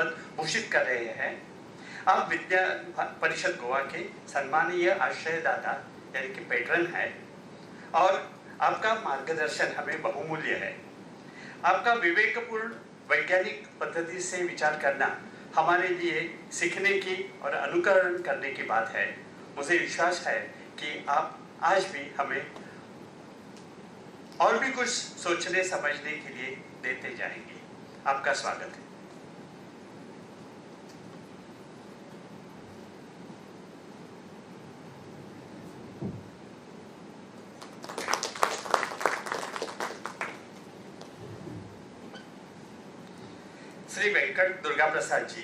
भूषित कर रहे हैं। आप विद्यान परिषद गोवा के सम्मानीय आश्रयदाता यानी कि पेट्रन है और आपका मार्गदर्शन हमें बहुमूल्य है। आपका विवेकपूर्ण वैज्ञानिक पद्धति से विचार करना हमारे लिए सीखने की और अनुकरण करने की बात है। मुझे विश्वास है कि आप आज भी हमें और भी कुछ सोचने समझने के लिए देते जाएंगे। आपका स्वागत है। श्री वेंकट दुर्गा प्रसाद जी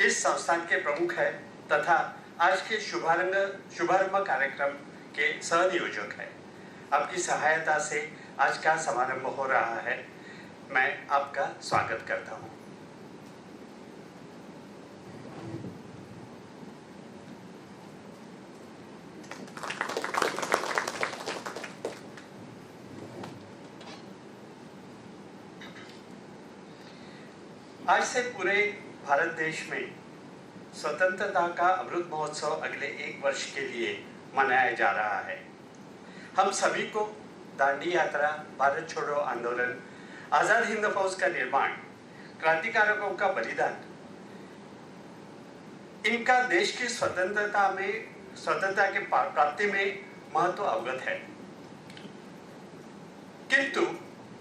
इस संस्थान के प्रमुख हैं तथा आज के शुभारंभ कार्यक्रम के सहनियोजक हैं। आपकी सहायता से आज का समारंभ हो रहा है। मैं आपका स्वागत करता हूं। आज से पूरे भारत देश में स्वतंत्रता का अमृत महोत्सव अगले 1 वर्ष के लिए मनाया जा रहा है। हम सभी को दांडी यात्रा, भारत छोड़ो आंदोलन, आजाद हिंद फौज का निर्माण, क्रांतिकारकों का बलिदान, इनका देश की स्वतंत्रता के प्राप्ति में महत्व अवगत है। किंतु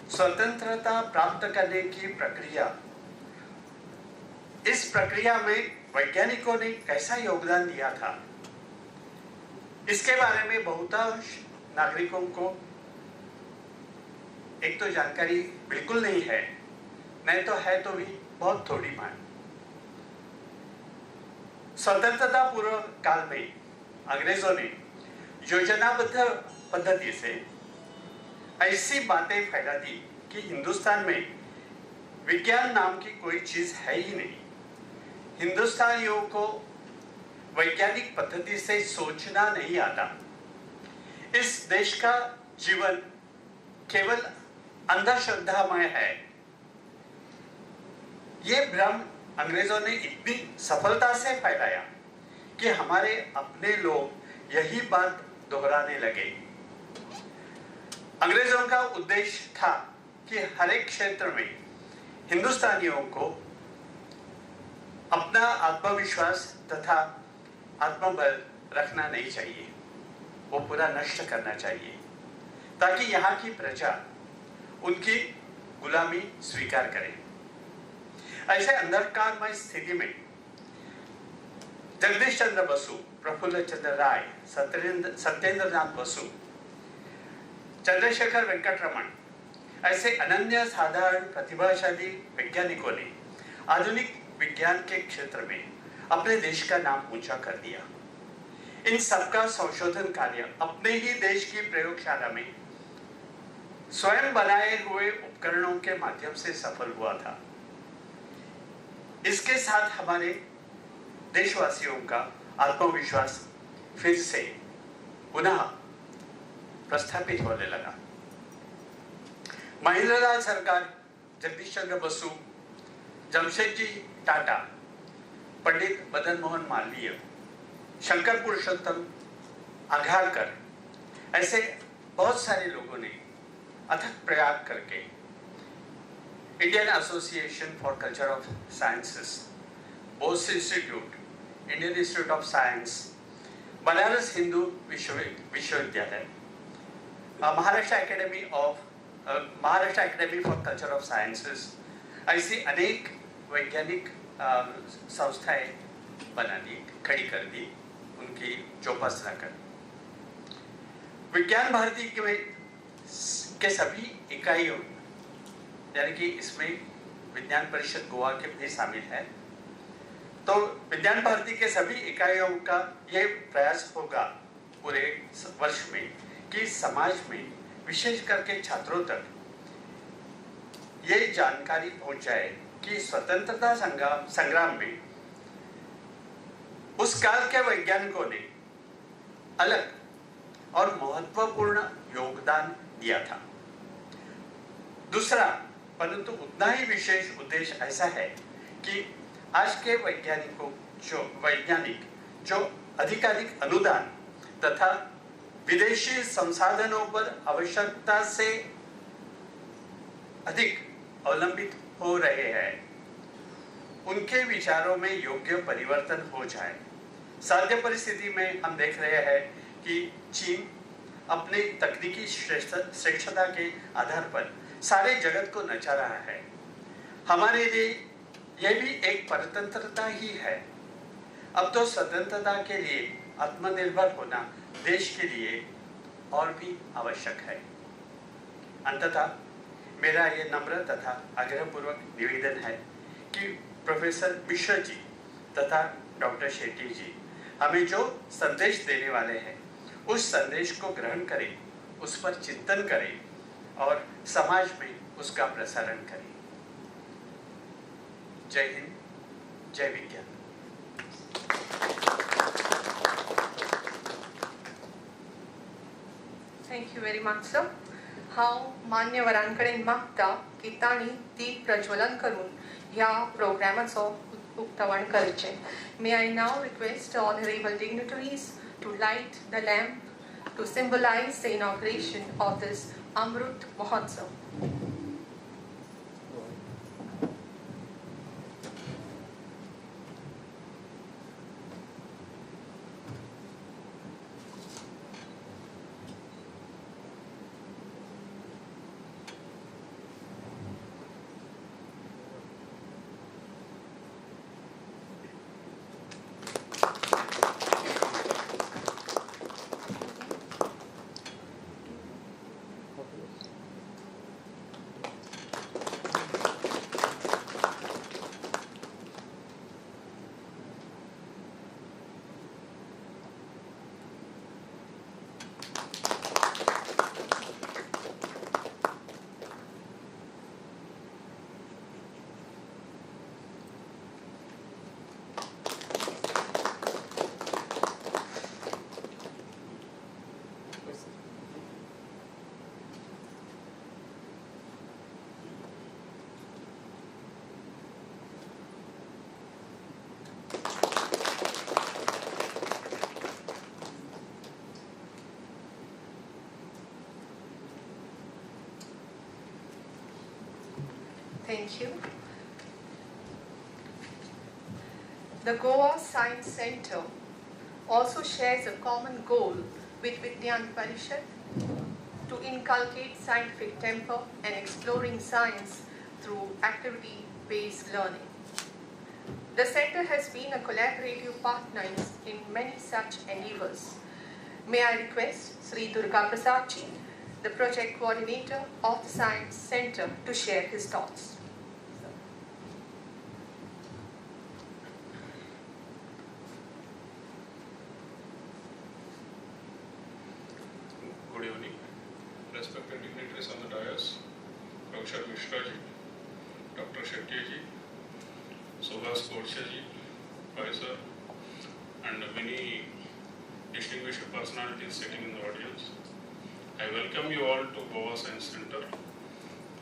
स्वतंत्रता प्राप्त करने की प्रक्रिया, इस प्रक्रिया में वैज्ञानिकों ने कैसा योगदान दिया था, इसके बारे में बहुतांश नागरिकों को एक तो जानकारी बिल्कुल नहीं है, नहीं तो है तो भी बहुत थोड़ी मान। स्वतंत्रता पूर्व काल में अंग्रेजों ने योजनाबद्ध पद्धति से ऐसी बातें फैला दी कि हिंदुस्तान में विज्ञान नाम की कोई चीज है ही नहीं। हिंदुस्तानियों को वैज्ञानिक पद्धति से सोचना नहीं आता। इस देश का जीवन केवल अंधश्रद्धामय है। ये भ्रम अंग्रेजों ने इतनी सफलता से फैलाया कि हमारे अपने लोग यही बात दोहराने लगे। अंग्रेजों का उद्देश्य था कि हर एक क्षेत्र में हिंदुस्तानियों को अपना आत्मविश्वास तथा आत्मबल रखना नहीं चाहिए, वो पूरा नष्ट करना चाहिए ताकि यहाँ की प्रजा उनकी गुलामी स्वीकार करे। ऐसे अंधकारमय स्थिति में जगदीश चंद्र बसु, प्रफुल्ल चंद्र राय, सत्येंद्र नाथ बसु, चंद्रशेखर वेंकटरमण ऐसे अनन्य साधारण प्रतिभाशाली वैज्ञानिकों ने आधुनिक विज्ञान के क्षेत्र में अपने देश का नाम ऊंचा कर दिया। इन सबका संशोधन कार्य अपने ही देश की प्रयोगशाला में स्वयं बनाए हुए उपकरणों के माध्यम से सफल हुआ था। इसके साथ हमारे देशवासियों का आत्मविश्वास फिर से पुनः प्रस्थापित होने लगा। महेंद्रलाल सरकार, जगदीश चंद्र बसु, जमशेदजी टाटा, पंडित मदन मोहन मालवीय, शंकर पुरुषोत्तम आघारकर, ऐसे बहुत सारे लोगों ने अथक प्रयास करके Indian Association for Culture of Sciences, Bose Institute, Indian Institute of Science, Banaras Hindu विश्वविद्यालय, Maharashtra Academy for Culture of Sciences, ऐसी अनेक वैज्ञानिक संस्थाएं बना दी, खड़ी कर दी, उनकी चौपासना कर। विज्ञान भारती के सभी इकाइयों, यानी कि इसमें विज्ञान परिषद गोवा के भी शामिल है, तो विज्ञान भारती के सभी इकाइयों का यह प्रयास होगा पूरे वर्ष में कि समाज में विशेष करके छात्रों तक ये जानकारी पहुंच जाए कि स्वतंत्रता संग्राम में उस काल के वैज्ञानिकों ने अलग और महत्वपूर्ण योगदान दिया था। दूसरा, परंतु उतना ही विशेष उद्देश्य ऐसा है कि आज के वैज्ञानिक जो अधिकाधिक अनुदान तथा विदेशी संसाधनों पर आवश्यकता से अधिक अवलंबित हो रहे हैं, उनके विचारों में योग्य परिवर्तन हो जाए। साध्य परिस्थिति में हम देख रहे हैं कि चीन अपने तकनीकी श्रेष्ठता के आधार पर सारे जगत को नचा रहा है। हमारे लिए यह भी एक परतंत्रता ही है। अब तो स्वतंत्रता के लिए आत्मनिर्भर होना देश के लिए और भी आवश्यक है। अंततः मेरा ये नम्र तथा आग्रहपूर्वक निवेदन है कि प्रोफेसर मिश्र जी तथा डॉक्टर शेट्टी जी हमें जो संदेश देने वाले हैं, उस संदेश को ग्रहण करें, उस पर चिंतन करें और समाज में उसका प्रसारण करें। जय हिंद, जय विज्ञान। Thank you very much, sir. हांव मान्यवरांकडेन मागता की तांणी दीप प्रज्वलन करून ह्या प्रोग्रामाचो उक्तावण करचें. May I now request the honorable dignitaries to light the lamp to symbolize the inauguration of this Amrut Mahotsav. Thank you. The Goa Science Center also shares a common goal with Vidyan Parishad to inculcate scientific temper and exploring science through activity-based learning. The center has been a collaborative partner in many such endeavors. May I request Sri Durga Prasad ji, the project coordinator of the Science Center, to share his thoughts. Good evening, respected dignitaries on the dais, Professor Mishra ji, Dr. Shetty ji, Subhas Korsha ji, Professor, and many distinguished personalities sitting in the audience. I welcome you all to Goa Science Center.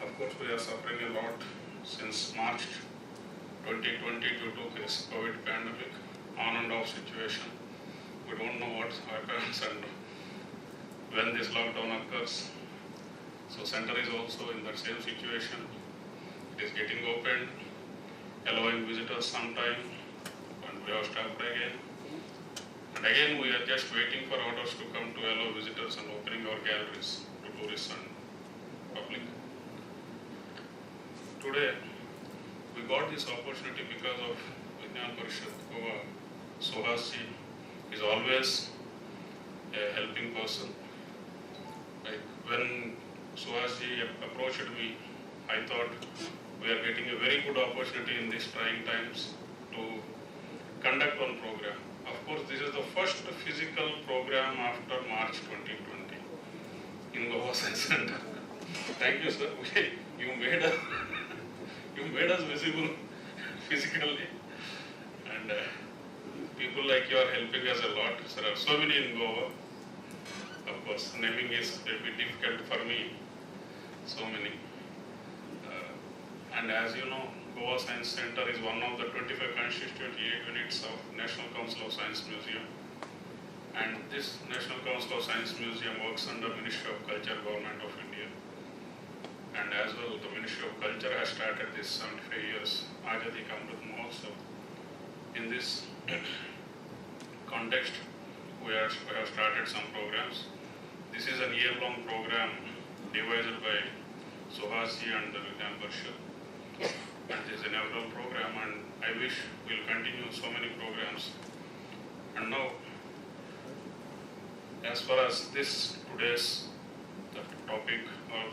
Of course, we are suffering a lot since March 2020 due to this COVID pandemic, on and off situation. We don't know what happens and when this lockdown occurs. So center is also in that same situation. It is getting opened, allowing visitors sometime, and we have stopped again. And again we are just waiting for orders to come to allow visitors and opening our galleries to tourists and public. Today we got this opportunity because of Vidyan Parishad Goa. Suhas ji is always a helping person. Like when Suhas ji approached me, I thought we are getting a very good opportunity in these trying times to conduct one program. Of course, this is the first physical program after March 2020 in Goa Science Center. Thank you, sir. You made us visible physically, and people like you are helping us a lot. There are so many in Goa. Of course, naming is a bit difficult for me. So many. And as you know, Goa Science Center is one of the 25 constituent units of National Council of Science Museum. And this National Council of Science Museum works under Ministry of Culture, Government of India. And as well, the Ministry of Culture has started this 75 years Amrut Mahotsav. In this context, we have started some programs. This is a year-long program devised by Suhasji and the Vidyan Parishad. And this is an inaugural program, and I wish we'll continue so many programs. And now, as far as this today's topic or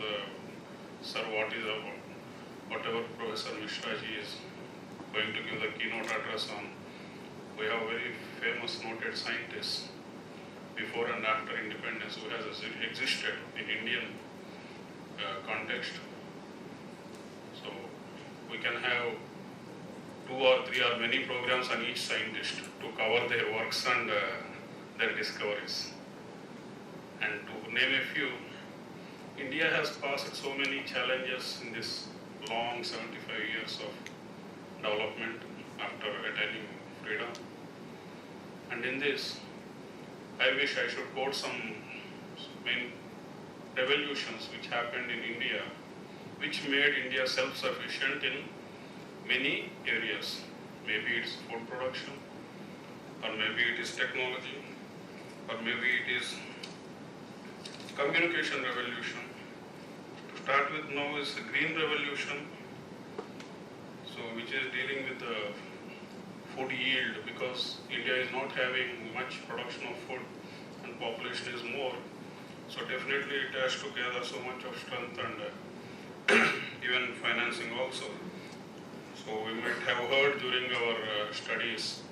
whatever Professor Mishraji is going to give the keynote address on, we have very famous noted scientists before and after independence who has existed in Indian context. So we can have 2 or 3 or many programs on each scientist to cover their works and their discoveries. And to name a few, India has passed so many challenges in this long 75 years of development after attaining freedom. And in this, I wish I should quote some main revolutions which happened in India, which made India self-sufficient in many areas. Maybe it's food production, or maybe it is technology, or maybe it is communication revolution. To start with now is the green revolution, so which is dealing with the food yield, because India is not having much production of food and population is more. So definitely it has to gather so much of strength and even financing also. So we might have heard during our studies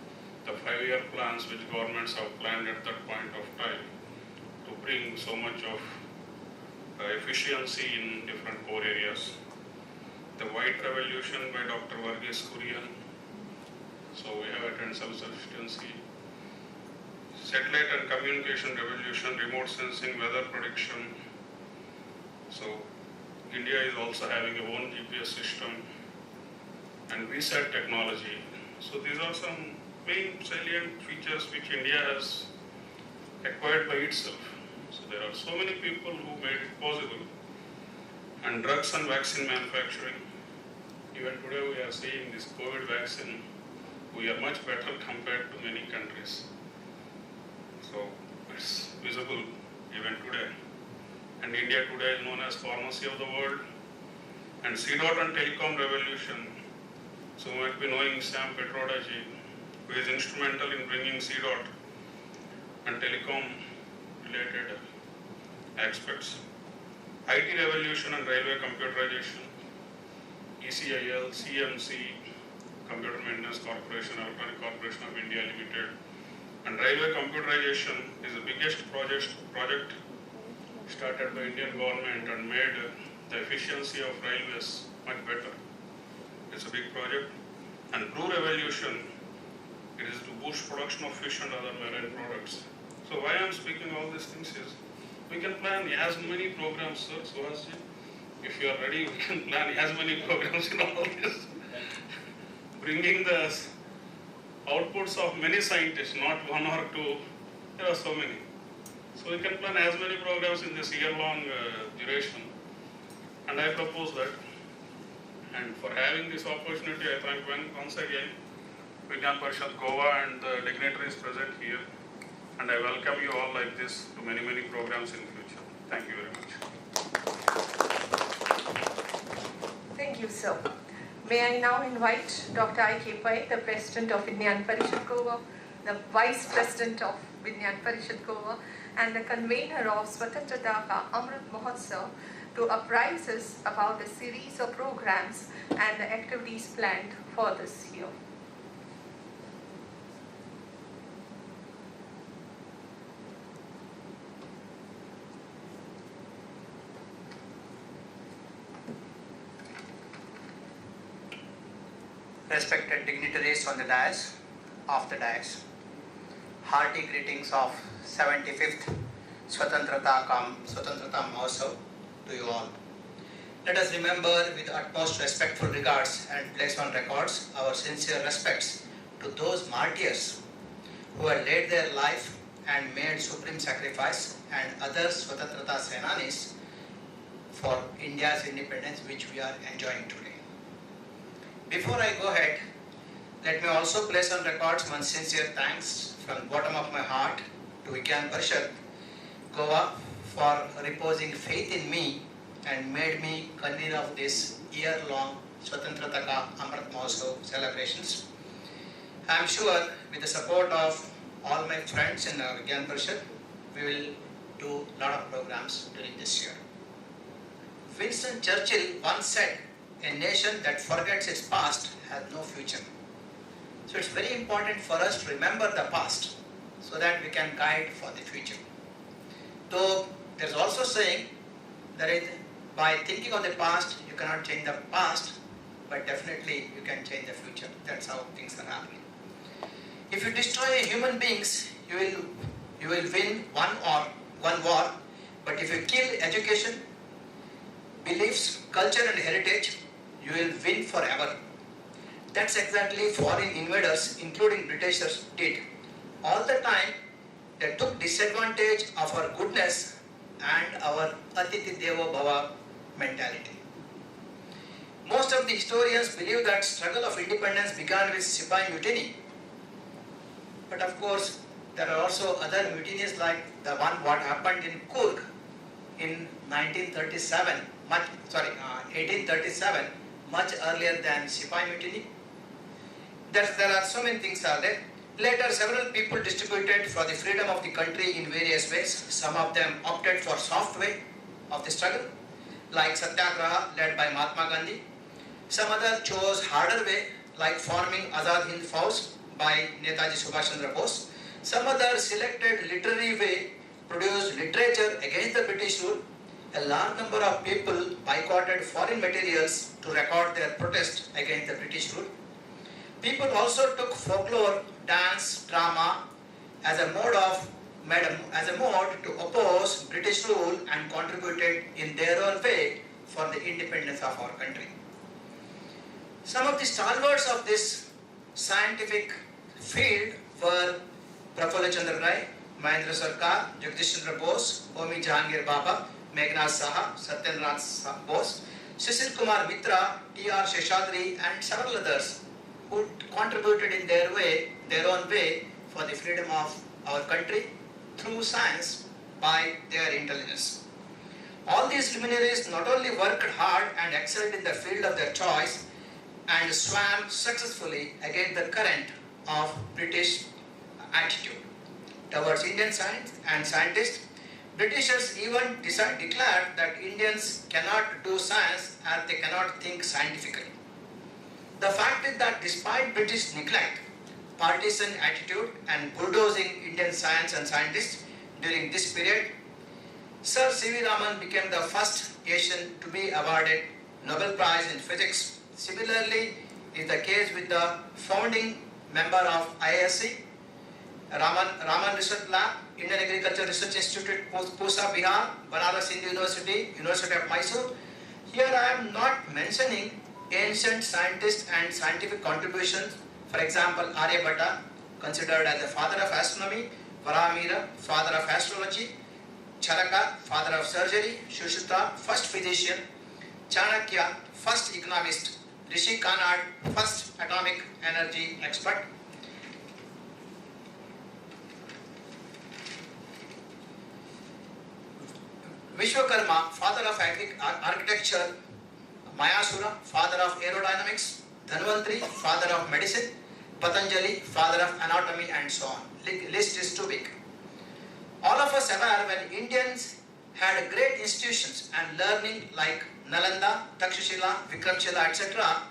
the 5-year plans which governments have planned at that point of time to bring so much of efficiency in different core areas. The White Revolution by Dr. Varghese Kurian. So we have attained self-sufficiency. Satellite and communication revolution, remote sensing, weather prediction. So India is also having a own GPS system and VSAT technology. So these are some main salient features which India has acquired by itself. So there are so many people who made it possible. And drugs and vaccine manufacturing. Even today we are seeing this COVID vaccine, we are much better compared to many countries. So it's visible even today. And India today is known as pharmacy of the world. And CDOT and telecom revolution. So you might be knowing Sam Petrodaji, who is instrumental in bringing CDOT and telecom related aspects. IT revolution and railway computerization. ECIL, CMC, Computer Maintenance Corporation, Electronic Corporation of India Limited. And railway computerization is the biggest project started by Indian government and made the efficiency of railways much better. It's a big project. And blue revolution, it is to boost production of fish and other marine products. So why I'm speaking all these things is, we can plan as many programs, sir, Suhasji. If you are ready, we can plan as many programs in all this. Bringing the outputs of many scientists, not 1 or 2, there are so many. So we can plan as many programs in this year-long duration. And I propose that. And for having this opportunity, I thank once again Vidyan Parishad Goa and the dignitaries present here. And I welcome you all like this to many, many programs in future. Thank you very much. Thank you, sir. May I now invite Dr. I.K. Pai, the President of Vidyan Parishad Goa, the Vice President of Vidyan Parishad Goa, and the convener of Swatantrata Amrut Mahotsav to apprise us about the series of programs and the activities planned for this year. Respected dignitaries on the dais, off the dais, hearty greetings of 75th Swatantrata Mahotsav to you all. Let us remember with utmost respectful regards and place on records our sincere respects to those martyrs who had laid their life and made supreme sacrifice, and other Swatantrata Senanis for India's independence, which we are enjoying today. Before I go ahead, let me also place on records my sincere thanks from the bottom of my heart to Vidyan Parishad, Goa, for reposing faith in me and made me convener of this year-long Swatantrata Amrut Mahotsav celebrations. I am sure with the support of all my friends in Vidyan Parishad, we will do a lot of programs during this year. Winston Churchill once said, "A nation that forgets its past has no future." So it's very important for us to remember the past so that we can guide for the future. Though there's also saying that by thinking of the past, you cannot change the past, but definitely you can change the future. That's how things are happening. If you destroy human beings, you will win one war, but if you kill education, beliefs, culture and heritage, you will win forever. That's exactly foreign invaders, including Britishers, did. All the time, they took disadvantage of our goodness and our Atiti Devo Bhava mentality. Most of the historians believe that struggle of independence began with Sipahi mutiny. But of course, there are also other mutinies like the one what happened in Kurg in 1837, much earlier than Sipahi mutiny. There are so many things are there. Later, several people distributed for the freedom of the country in various ways. Some of them opted for soft way of the struggle, like Satyagraha led by Mahatma Gandhi. Some others chose harder way, like forming Azad Hind Fauj by Netaji Subhash Chandra Bose. Some others selected literary way, produced literature against the British rule. A large number of people boycotted foreign materials to record their protest against the British rule. People also took folklore, dance, drama as a mode to oppose British rule and contributed in their own way for the independence of our country. Some of the stalwarts of this scientific field were Prafulla Chandra Ray, Mahendra Sarkar, Jagdish Chandra Bose, Homi Jahangir Baba, Meghnad Saha, Satyendranath Bose, Sisil Kumar Mitra, T.R. Sheshadri and several others who contributed in their own way for the freedom of our country through science by their intelligence. All these luminaries not only worked hard and excelled in the field of their choice and swam successfully against the current of British attitude towards Indian science and scientists. Britishers even declared that Indians cannot do science as they cannot think scientifically. The fact is that despite British neglect, partisan attitude and bulldozing Indian science and scientists during this period, Sir C.V. Raman became the first Asian to be awarded Nobel Prize in Physics. Similarly is the case with the founding member of IISc, Raman Research Lab, Indian Agriculture Research Institute, Pusa, Bihar, Banaras Hindu University, University of Mysore. Here I am not mentioning ancient scientists and scientific contributions. For example, Aryabhatta, considered as the father of astronomy, Varamira, father of astrology, Charaka, father of surgery, Shushruta, first physician, Chanakya, first economist, Rishi Kanad, first atomic energy expert. Vishwakarma, father of architecture, Mayasura, father of aerodynamics, Dhanvantri, father of medicine, Patanjali, father of anatomy, and so on. List is too big. All of us aware when Indians had great institutions and learning like Nalanda, Takshashila, Vikramshila, etc.,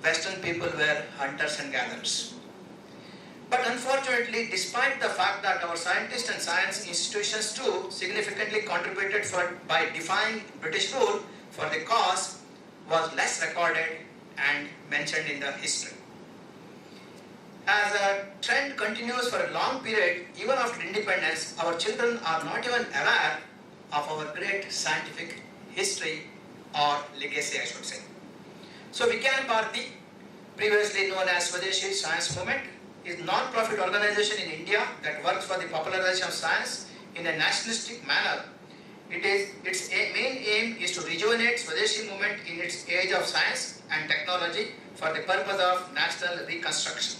Western people were hunters and gatherers. But unfortunately, despite the fact that our scientists and science institutions too significantly contributed by defying British rule for the cause, was less recorded and mentioned in the history. As a trend continues for a long period, even after independence, our children are not even aware of our great scientific history or legacy, I should say. So Vidyan Bharati, previously known as Swadeshi Science Movement, is a non-profit organization in India that works for the popularization of science in a nationalistic manner. Its main aim is to rejuvenate Swadeshi movement in its age of science and technology for the purpose of national reconstruction.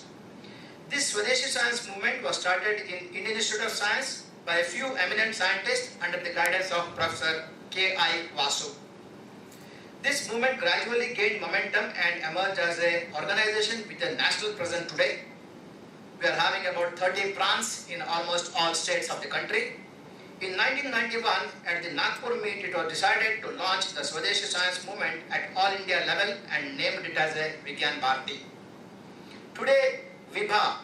This Swadeshi science movement was started in Indian Institute of Science by a few eminent scientists under the guidance of Professor K.I. Vasu. This movement gradually gained momentum and emerged as an organization with a national presence today. We are having about 30 branches in almost all states of the country. In 1991, at the Nagpur meet, it was decided to launch the Swadeshi Science Movement at all India level and named it as a Vidyan Bharati. Today, Vibha,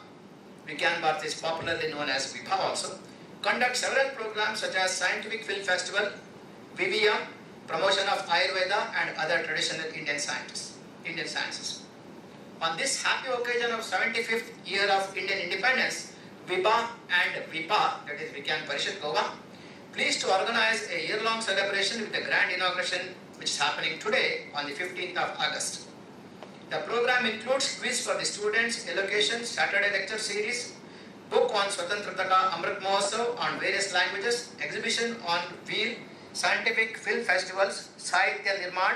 Vidyan Bharati is popularly known as Vibha also, conducts several programs such as Scientific Film Festival, Vidyan, promotion of Ayurveda and other traditional Indian sciences. On this happy occasion of 75th year of Indian independence, Vibha and Vipa, that is Vidyan Parishad Goa, pleased to organize a year-long celebration with the grand inauguration which is happening today on the 15th of August. The program includes quiz for the students, allocation, Saturday lecture series, book on Swatantrata, Amrut Mahotsav on various languages, exhibition on wheel, scientific film festivals, Sahitya Nirman,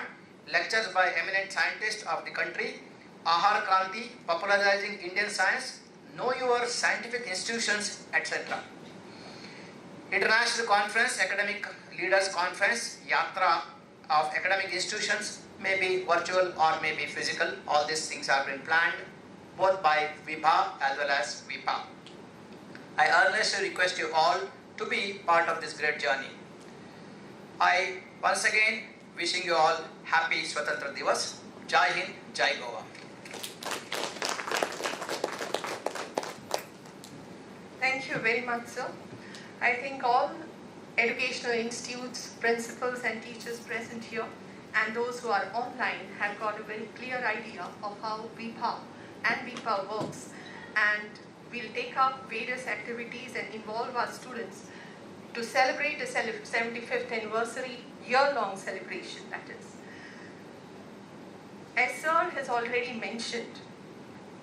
lectures by eminent scientists of the country, Ahar Kranti, popularizing Indian science, Know Your Scientific Institutions, etc. International Conference, Academic Leaders Conference, Yatra of academic institutions, may be virtual or may be physical. All these things have been planned both by Vibha as well as Vipa. I earnestly request you all to be part of this great journey. I once again wishing you all happy Swatantrata Divas. Jai Hind, Jai Goa. Thank you very much, sir. I think all educational institutes, principals and teachers present here and those who are online have got a very clear idea of how VIPA and VIPA works, and we'll take up various activities and involve our students to celebrate the 75th anniversary year-long celebration, that is. As sir has already mentioned,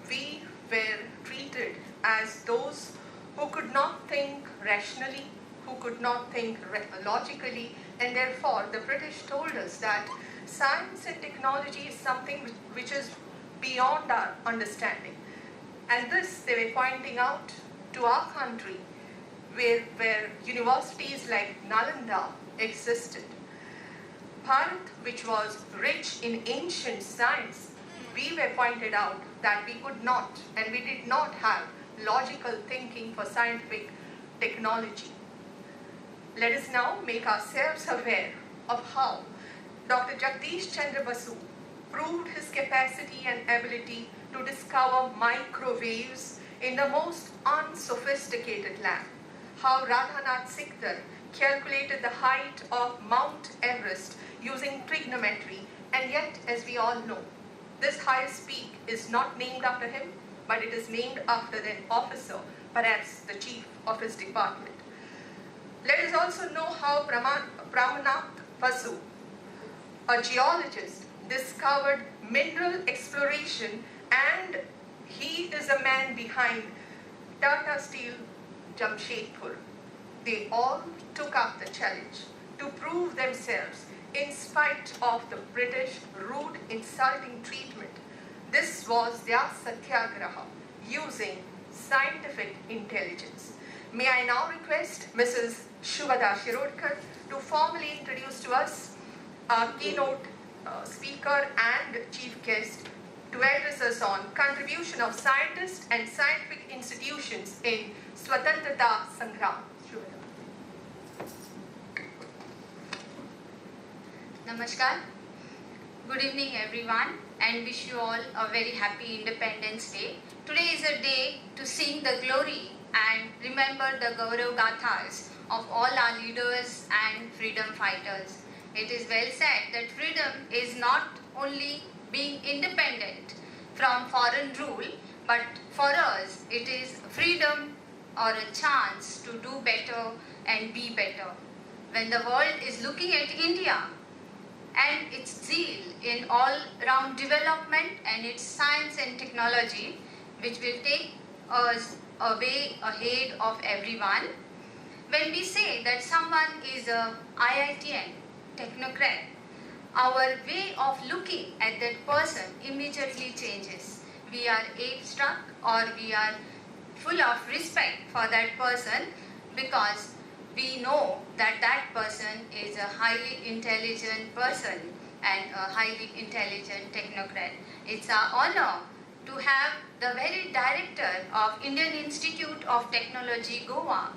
we were treated as those who could not think rationally, who could not think logically, and therefore the British told us that science and technology is something which is beyond our understanding. And this they were pointing out to our country where universities like Nalanda existed. Bharat, which was rich in ancient science, we were pointed out that we could not and we did not have logical thinking for scientific technology. Let us now make ourselves aware of how Dr. Jagdish Chandra Basu proved his capacity and ability to discover microwaves in the most unsophisticated lab. How Radhanath Sikdar calculated the height of Mount Everest using trigonometry, and yet, as we all know, this highest peak is not named after him, but it is named after an officer, perhaps the chief of his department. Let us also know how Pramanath Basu, a geologist, discovered mineral exploration, and he is a man behind Tata Steel Jamshedpur. They all took up the challenge to prove themselves in spite of the British rude, insulting treatment. This was their satyagraha using scientific intelligence. May I now request Mrs. Shubhada Shirodkar to formally introduce to us our keynote speaker and chief guest to address us on contribution of scientists and scientific institutions in Swatantrata Sangram. Namaskar. Good evening everyone, and wish you all a very happy Independence Day. Today is a day to sing the glory and remember the Gaurav Gathas of all our leaders and freedom fighters. It is well said that freedom is not only being independent from foreign rule, but for us it is freedom or a chance to do better and be better. When the world is looking at India, and its zeal in all-round development and its science and technology, which will take us a way ahead of everyone. When we say that someone is a IITian, technocrat, our way of looking at that person immediately changes. We are awe-struck or we are full of respect for that person because we know that that person is a highly intelligent person and a highly intelligent technocrat. It's our honor to have the very director of Indian Institute of Technology, Goa,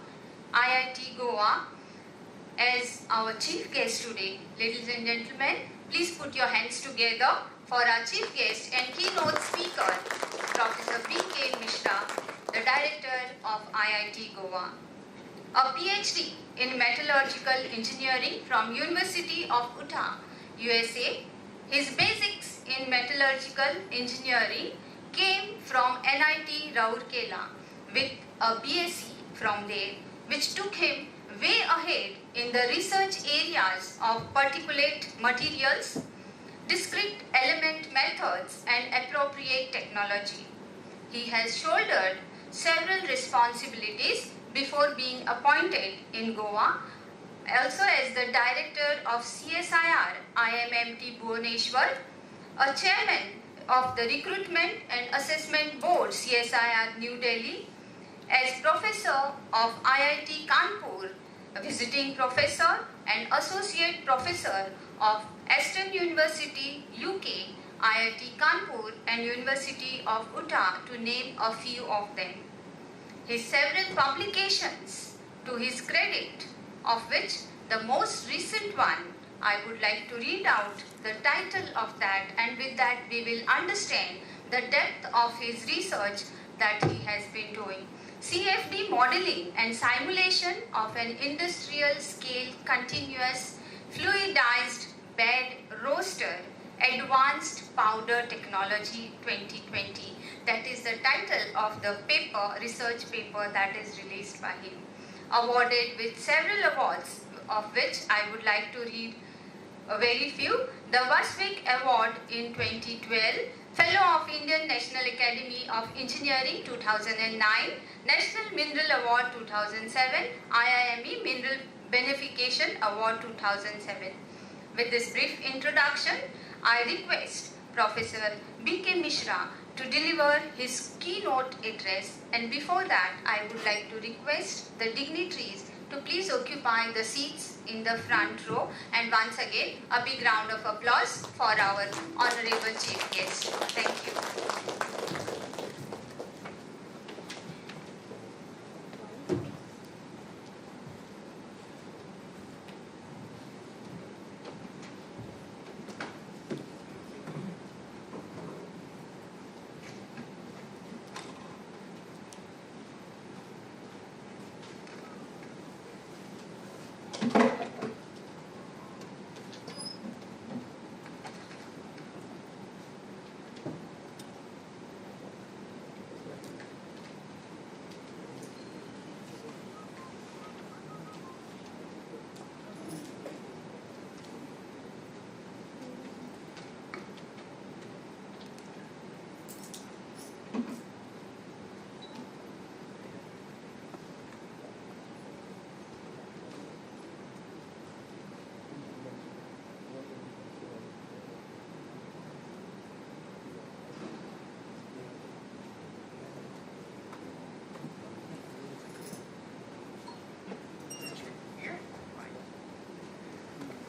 IIT Goa, as our chief guest today. Ladies and gentlemen, please put your hands together for our chief guest and keynote speaker, Professor B.K. Mishra, the director of IIT Goa. A PhD in metallurgical engineering from University of Utah, USA. His basics in metallurgical engineering came from NIT Rourkela with a BSc from there, which took him way ahead in the research areas of particulate materials, discrete element methods and appropriate technology. He has shouldered several responsibilities before being appointed in Goa, also as the director of CSIR IMMT Bhubaneswar, a chairman of the Recruitment and Assessment Board CSIR New Delhi, as professor of IIT Kanpur, a visiting professor and associate professor of Aston University, UK, IIT Kanpur and University of Utah, to name a few of them. His several publications to his credit, of which the most recent one, I would like to read out the title of that, and with that we will understand the depth of his research that he has been doing. CFD modeling and simulation of an industrial scale continuous fluidized bed roaster advanced powder technology 2020. That is the title of the paper, research paper that is released by him. Awarded with several awards, of which I would like to read a very few. The Vasvik Award in 2012, Fellow of Indian National Academy of Engineering 2009, National Mineral Award 2007, IIME Mineral Benefication Award 2007. With this brief introduction, I request Professor B.K. Mishra to deliver his keynote address, and before that I would like to request the dignitaries to please occupy the seats in the front row, and once again a big round of applause for our honorable chief guest. Thank you.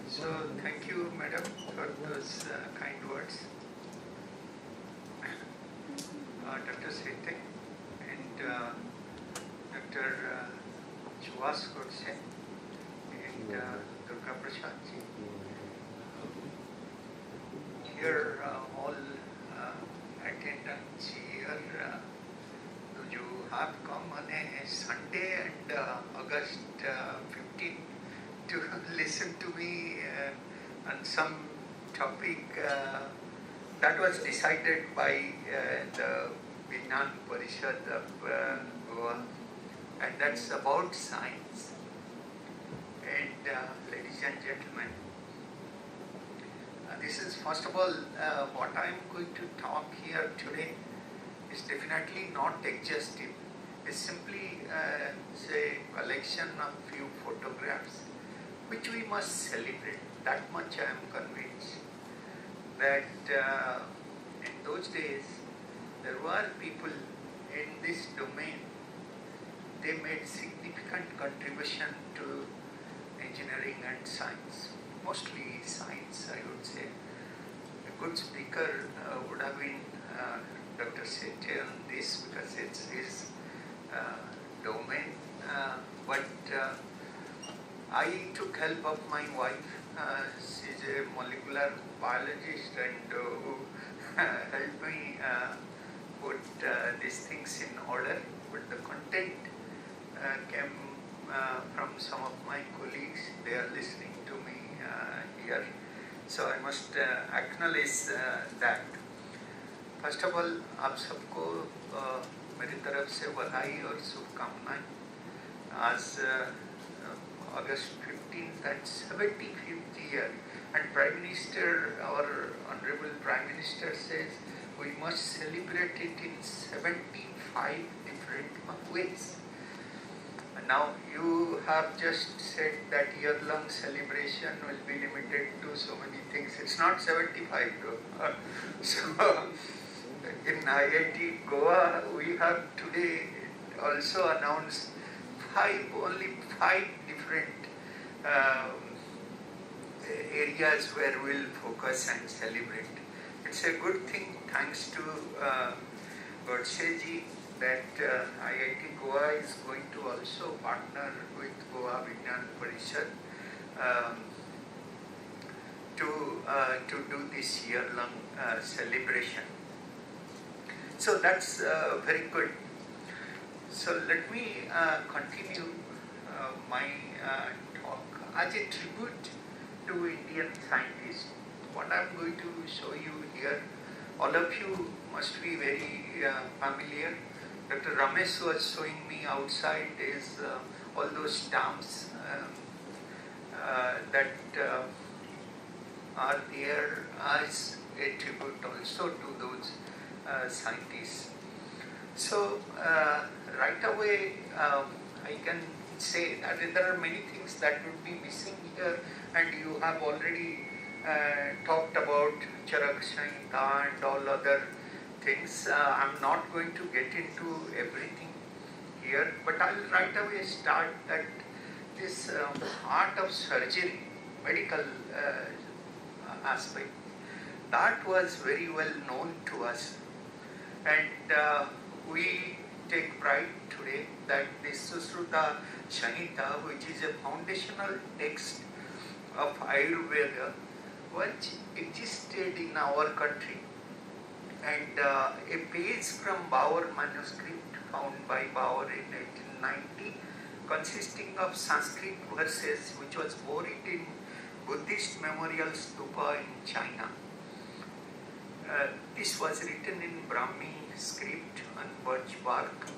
So thank you, madam, for those kind words. Dr. Sete and Dr. Chuvas Kodse and Durga Parishad ji. Here all attendants here, you have come on a Sunday and August 15 to listen to me on some topic that was decided by the Vidyan Parishad of Goa, and that's about science. And ladies and gentlemen, This is, first of all, what I am going to talk here today is definitely not exhaustive. It's simply say collection of few photographs which we must celebrate. That much I am convinced that in those days there were people in this domain. They made significant contribution to engineering and science, mostly science, I would say. A good speaker would have been Dr. Shetty on this because it's his domain. But I took help of my wife. She's a molecular biologist and who helped me put these things in order. But the content came from some of my colleagues. They are listening to me here. So I must acknowledge that. First of all आप सबको मेरी तरफ से बधाई और शुभकामनाएं. आज August 15th and 75th year, and Prime Minister, our Honorable Prime Minister says we must celebrate it in 75 different ways. Now you have just said that year-long celebration will be limited to so many things. It's not 75 though. So in IIT Goa, we have today also announced only five different areas where we'll focus and celebrate. It's a good thing, thanks to Godse-ji, that IIT Goa is going to also partner with Goa Vidyan Parishad to do this year-long celebration. So that's very good. So let me continue my talk as a tribute to Indian scientists. What I'm going to show you here, all of you must be very familiar. Dr. Ramesh was showing me outside is all those stamps that are there as a tribute also to those scientists. So right away I can say that there are many things that would be missing here, and you have already talked about Charak Samhita and all other things. I'm not going to get into everything here, but I'll right away start that this art of surgery, medical aspect, that was very well known to us. And we take pride today that this Swatantrata Samhita, which is a foundational text of Ayurveda, which existed in our country, and a page from Bauer manuscript found by Bauer in 1890, consisting of Sanskrit verses, which was buried in Buddhist memorial stupa in China. This was written in Brahmi script on birch bark,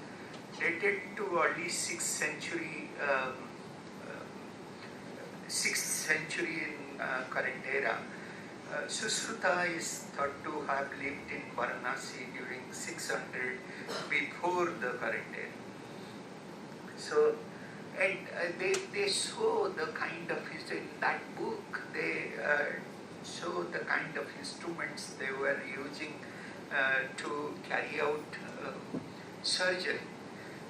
dated to early 6th century, 6th century in current era. Sushruta is thought to have lived in Varanasi during 600 before the current era. So, and they show the kind of history in that book. They show the kind of instruments they were using to carry out surgery,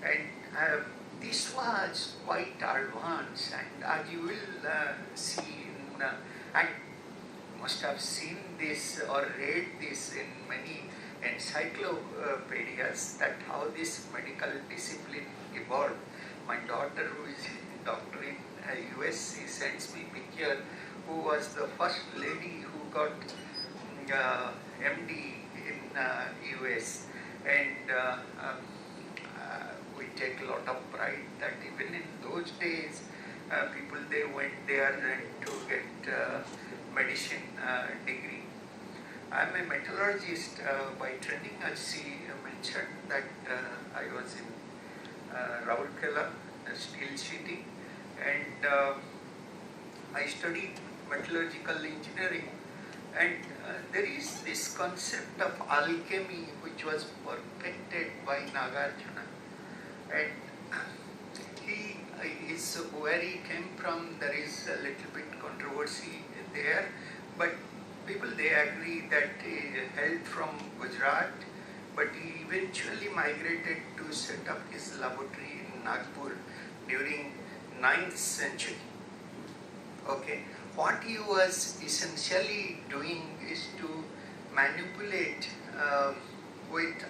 and this was quite advanced. And as you will see, and must have seen this or read this in many encyclopedias, that how this medical discipline evolved. My daughter, who is a doctor in US, she sends me picture who was the first lady who got MD in US, and we take a lot of pride that even in those days people, they went there and to get medicine degree. I'm a metallurgist by training, as she mentioned that I was in Rourkela, steel sheeting, and I studied metallurgical engineering And there is this concept of alchemy which was perfected by Nagarjuna. And where he came from, there is a little bit controversy there, but people, they agree that he hailed from Gujarat, but he eventually migrated to set up his laboratory in Nagpur during 9th century. Okay, what he was essentially doing is to manipulate with,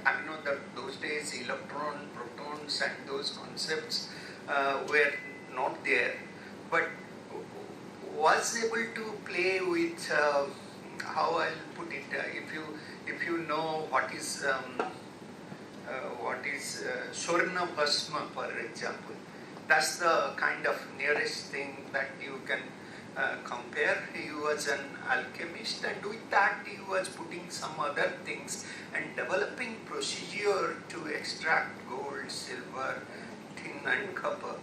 those days electron, protons and those concepts were not there, but was able to play with, how I'll put it, if you know what is Swarna Bhasma, for example, that's the kind of nearest thing that you can compare. He was an alchemist, and with that he was putting some other things and developing procedure to extract gold, silver, tin and copper.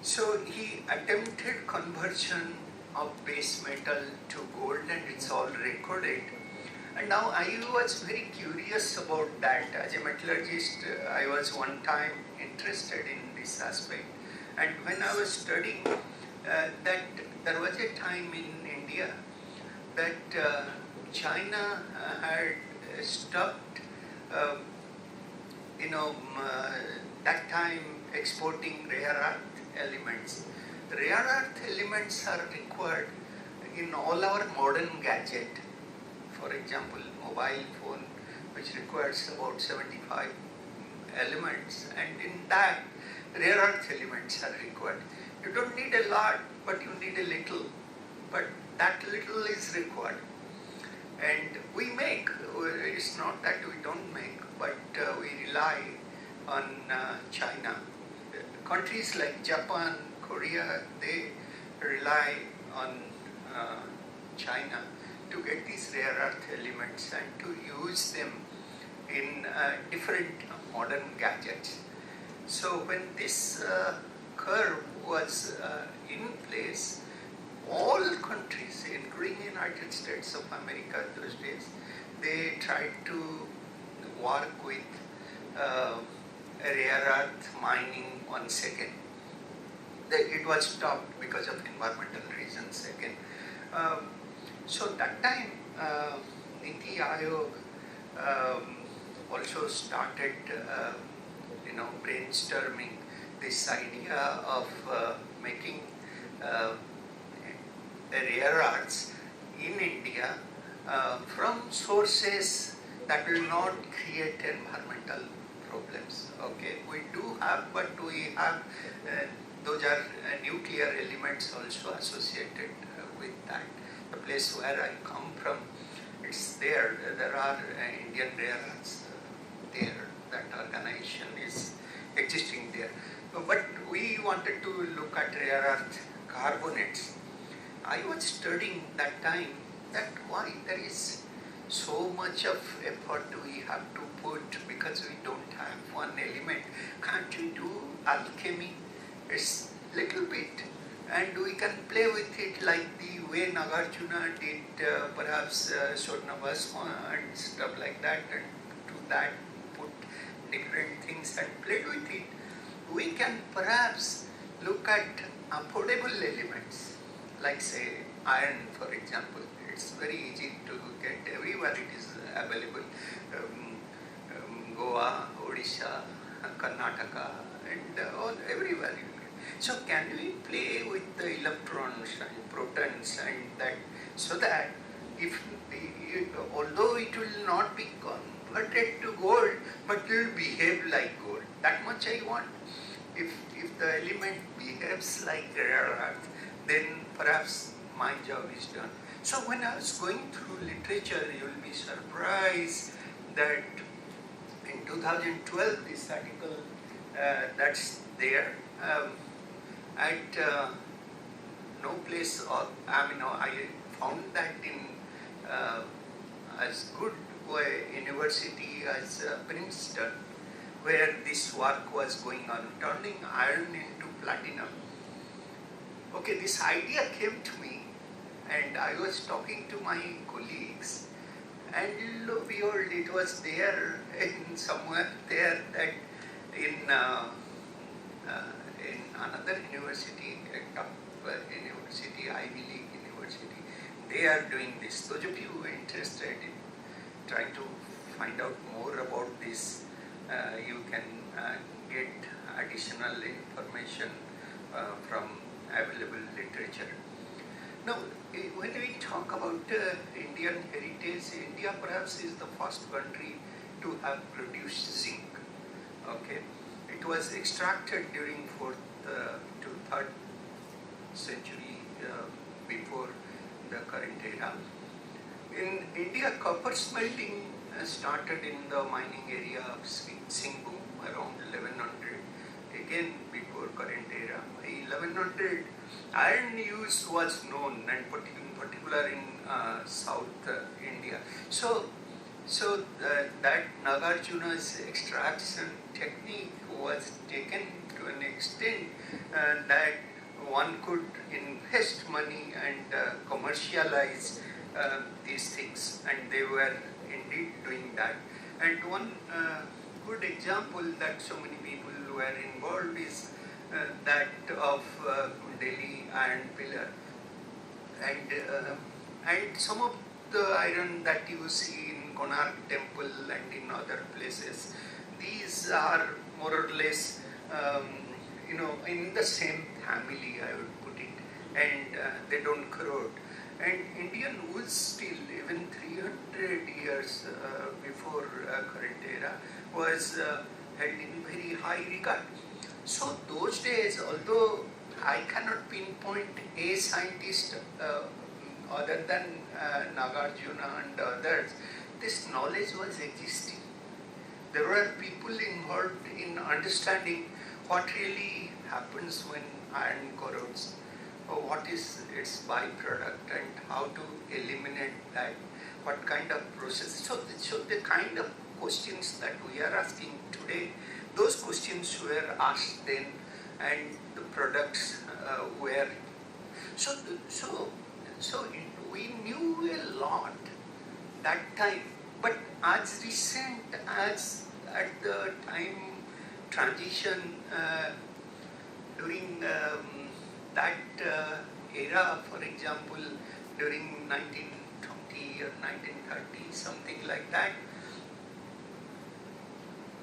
So he attempted conversion of base metal to gold, and it's all recorded. And now I was very curious about that. As a metallurgist, I was one time interested in this aspect. And when I was studying, that there was a time in India that China had stopped, that time exporting rare earth elements. Rare earth elements are required in all our modern gadget. For example, mobile phone, which requires about 75 elements, and in that rare earth elements are required. You don't need a lot, but you need a little, but that little is required. And we make, it's not that we don't make, but we rely on China. Countries like Japan, Korea, they rely on China to get these rare earth elements and to use them in different modern gadgets. So when this curve was in place, all countries, including United States of America those days, they tried to work with rare earth mining once again. It was stopped because of environmental reasons again. So that time, Niti Aayog also started, brainstorming this idea of making rare earths in India from sources that will not create environmental problems. Okay, we do have, but we have, those are nuclear elements also associated with that. The place where I come from, it's there. There are Indian rare earths there. That organization is existing there. But we wanted to look at rare earth carbonates. I was studying that time that why there is so much of effort we have to put because we don't have one element. Can't we do alchemy? It's little bit, and we can play with it like the way Nagarjuna did perhaps Swarnabhasma and stuff like that, and to that put different things and play with it. We can perhaps look at affordable elements, like say iron, for example. It's very easy to get everywhere, it is available. Goa, Odisha, Karnataka, and all everywhere. So can we play with the electrons and protons and that, so that although it will not be converted to gold, but it will behave like gold. That much I want. If the element behaves like rare earth, then perhaps my job is done. So when I was going through literature, you will be surprised that in 2012, this article that's there, at no place, I found that in as good a university as Princeton, where this work was going on, turning iron into platinum. Okay, this idea came to me, and I was talking to my colleagues, and lo and behold, it was there in somewhere there that in another university, a top university, Ivy League university, they are doing this. Those of you interested in trying to find out more about this, you can get additional information from available literature. Now, when we talk about Indian heritage, India perhaps is the first country to have produced zinc. Okay, it was extracted during 4th to 3rd century before the current era. In India, copper smelting started in the mining area of Singhu around 1100, again before current era. By 1100, iron use was known, and in particular in South India. So that Nagarjuna's extraction technique was taken to an extent that one could invest money and commercialize these things, and they were indeed doing that. And one good example that so many people were involved is that of Delhi Iron Pillar, and some of the iron that you see in Konark Temple and in other places, these are more or less in the same family, I would put it, and they don't corrode. And Indian wood steel, even 300 years before current era, was held in very high regard. So those days, although I cannot pinpoint a scientist other than Nagarjuna and others, this knowledge was existing. There were people involved in understanding what really happens when iron corrodes, or what is its byproduct and how to eliminate that, what kind of process. So the kind of questions that we are asking today, those questions were asked then, and the products were. So we knew a lot that time, but as recent as at the time transition during that era, for example, during 1920 or 1930, something like that,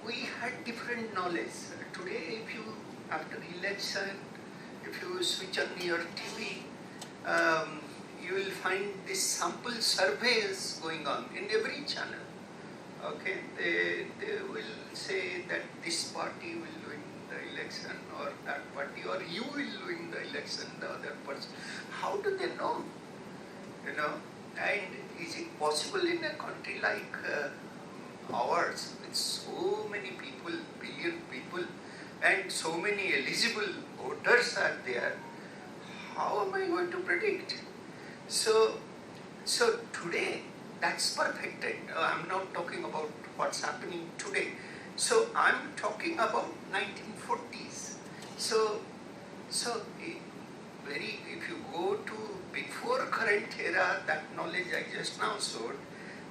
we had different knowledge. Today, if you, after election, if you switch on your TV, you will find these sample surveys going on in every channel. Okay, they will say that this party will win the election, or that party, or you will win the election, the other person. How do they know? And is it possible in a country like ours, with so many people, billion people, and so many eligible voters are there? How am I going to predict? So today, that's perfected. I'm not talking about what's happening today. So I'm talking about 1940s. So if you go to before current era, that knowledge I just now showed,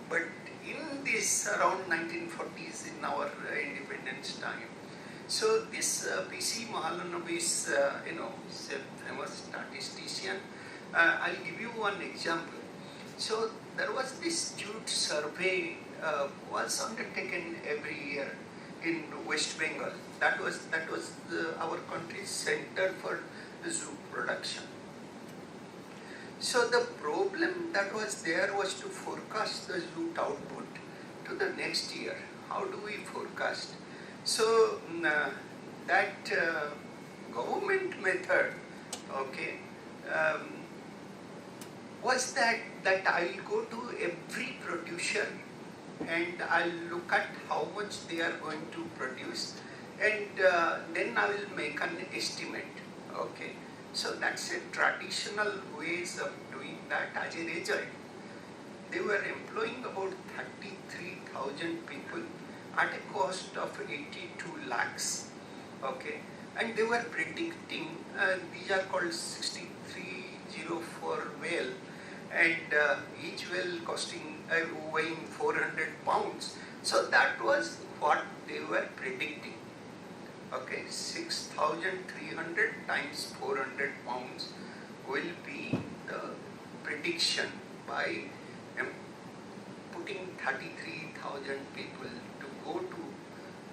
but in this around 1940s, in our independence time. So this P.C. Mahalanobis is a famous statistician. I'll give you one example. So there was this Jute survey was undertaken every year in West Bengal. That was our country's center for the zoo production. So the problem that was there was to forecast the jute output to the next year. How do we forecast? So that government method, okay, was that I'll go to every producer and I'll look at how much they are going to produce, and then I will make an estimate. Okay, so that's a traditional ways of doing that. As a result, they were employing about 33,000 people at a cost of 82 lakhs. Okay, and they were predicting, these are called 6304 well, and each well costing, weighing 400 pounds. So that was what they were predicting. Okay, 6,300 times 400 pounds will be the prediction by putting 33,000 people to go to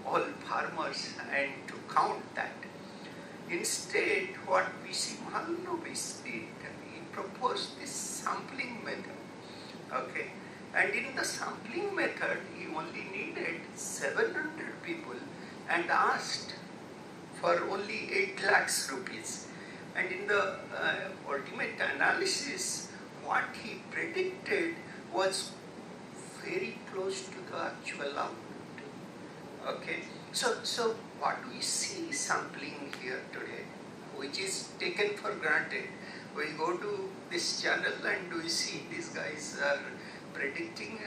all farmers and to count that. Instead, what V.C. Mahalanobis did, he proposed this sampling method. Okay, and in the sampling method, he only needed 700 people and asked for only 8 lakhs rupees. And in the ultimate analysis, what he predicted was very close to the actual output. Okay, so what we see sampling here today, which is taken for granted. We go to this channel and we see these guys are predicting.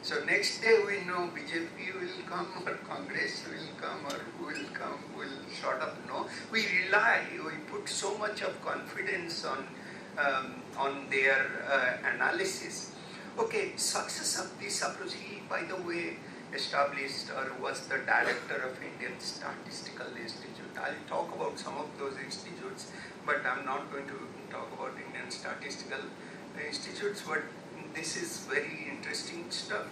So next day we know BJP will come or Congress will come or who will come, we'll sort of know. We put so much of confidence on their analysis. Okay, success of this approach, he, by the way, established or was the director of Indian Statistical Institute. I'll talk about some of those institutes, but I'm not going to talk about Indian Statistical Institutes, but this is very interesting stuff.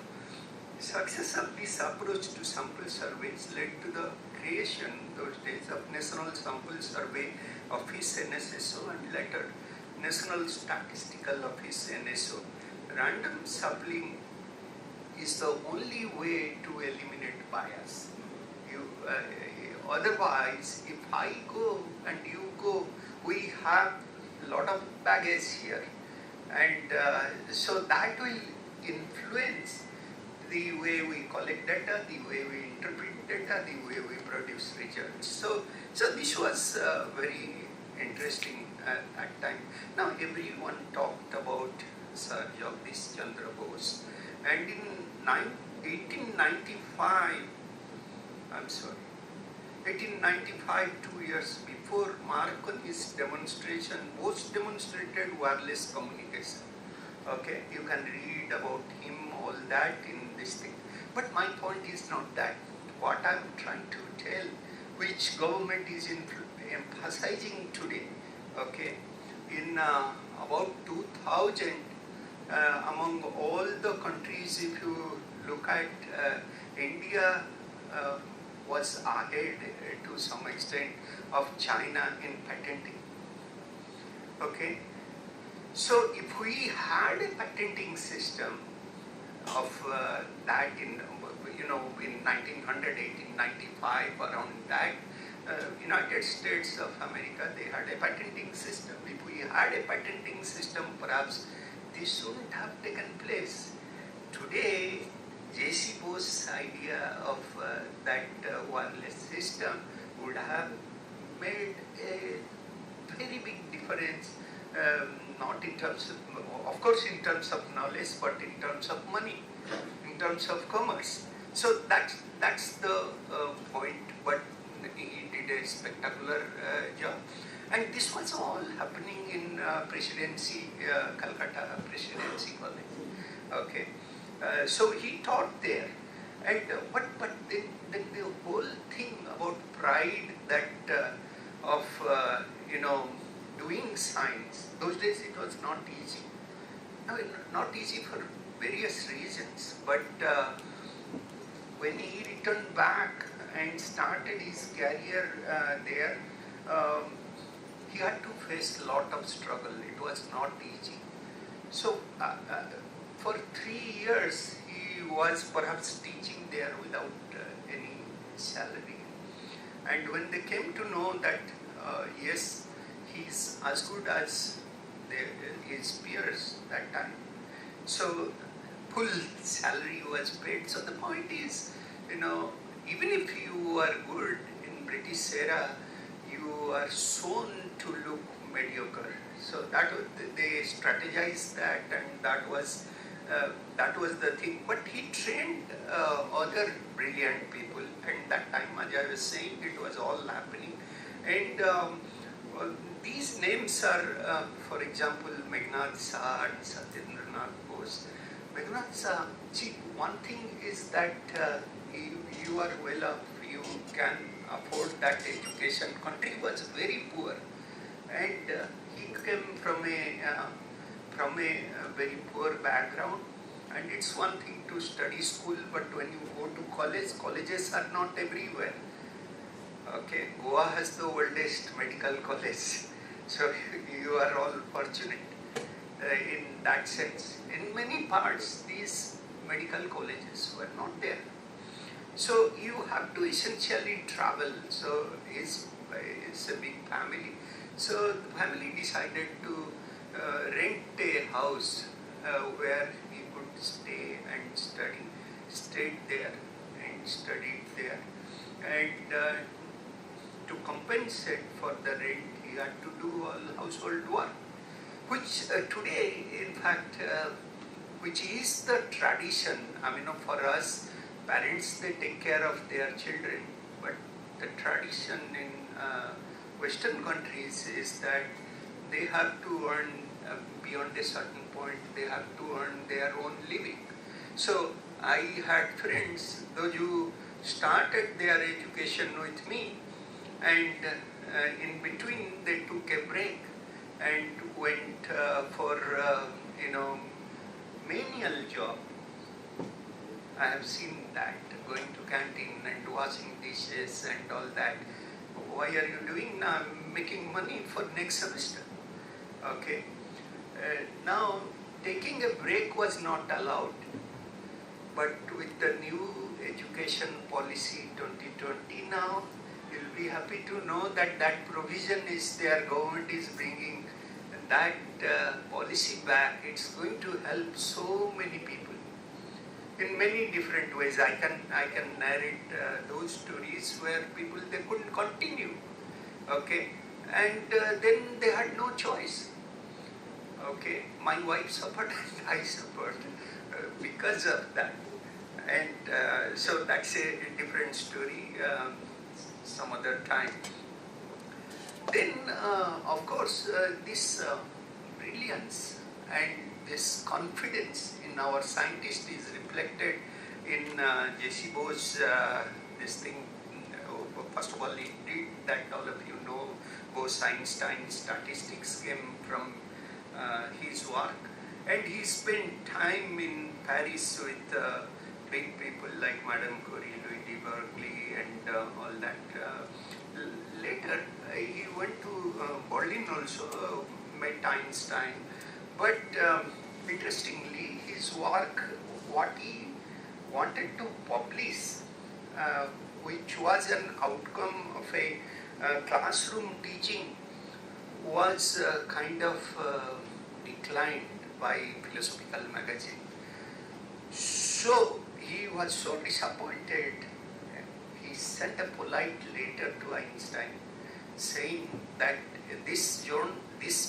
Success of this approach to sample surveys led to the creation those days of National Sample Survey Office NSSO and later National Statistical Office NSO. Random sampling is the only way to eliminate bias. Otherwise, if I go and you go, we have a lot of baggage here. And so that will influence the way we collect data, the way we interpret data, the way we produce results. So this was very interesting at that time. Now everyone talked about Sir Jagdish Chandra Bose. And in 1895, 2 years before Marconi's demonstration, Bose demonstrated wireless communication. Okay, you can read about him, all that in this thing. But my point is not that. What I'm trying to tell, which government is emphasizing today, okay, in about 2000, among all the countries, if you look at India was ahead to some extent of China in patenting. Okay, so if we had a patenting system of that in 1900, 1895, around that, United States of America, they had a patenting system. If we had a patenting system, perhaps this wouldn't have taken place. Today, J.C. Bose's idea of that wireless system would have made a very big difference, not in terms of course in terms of knowledge, but in terms of money, in terms of commerce. So that's the point, but he did a spectacular job. And this was all happening in Presidency, Calcutta Presidency College. Okay, so he taught there, and but then the whole thing about pride that of doing science. Those days it was not easy. I mean, not easy for various reasons, but when he returned back and started his career there, he had to face a lot of struggle. It was not easy. So for 3 years he was perhaps teaching there without any salary. And when they came to know that yes, he's as good as his peers that time, so full salary was paid. So the point is, even if you are good in British era, you are shown to look mediocre. So that was, they strategized that, and that was the thing. But he trained other brilliant people, and that time, as I was saying, it was all happening. And these names are, for example, Meghnad Saha and Satyendranath Bose. Meghnad Saha, see, one thing is that you are well off, you can afford that education. Country was very poor, and he came from a very poor background. And it's one thing to study school, but when you go to college, colleges are not everywhere. Okay, Goa has the oldest medical college, so you are all fortunate in that sense. In many parts, these medical colleges were not there. So you have to essentially travel. So it's a big family. So the family decided to rent a house where he could stay and study. Stayed there and studied there. And to compensate for the rent, he had to do all household work, which today, in fact, which is the tradition. I mean, for us, parents, they take care of their children, but the tradition in Western countries is that they have to earn, beyond a certain point, they have to earn their own living. So I had friends, those who started their education with me, and in between they took a break and went for menial job. I have seen that, going to canteen and washing dishes and all that. Why are you doing? Now I'm making money for next semester. Okay. Now taking a break was not allowed, but with the new education policy 2020 now, you'll be happy to know that that provision is there. Government is bringing that policy back. It's going to help so many people in many different ways. I can narrate those stories where people, they couldn't continue, okay, and then they had no choice. Okay, my wife suffered and I suffered because of that, and so that's a different story. Some other time. Then, of course, this brilliance and this confidence in our scientists is reflected in J.C. Bose, this thing. First of all, he did that, all of you know, Bose-Einstein statistics came from his work. And he spent time in Paris with big people like Madame Curie, Louis de Broglie, and all that. Later, he went to Berlin also, met Einstein. But interestingly, his work, what he wanted to publish, which was an outcome of a classroom teaching, was kind of declined by Philosophical Magazine. So he was so disappointed. He sent a polite letter to Einstein saying that this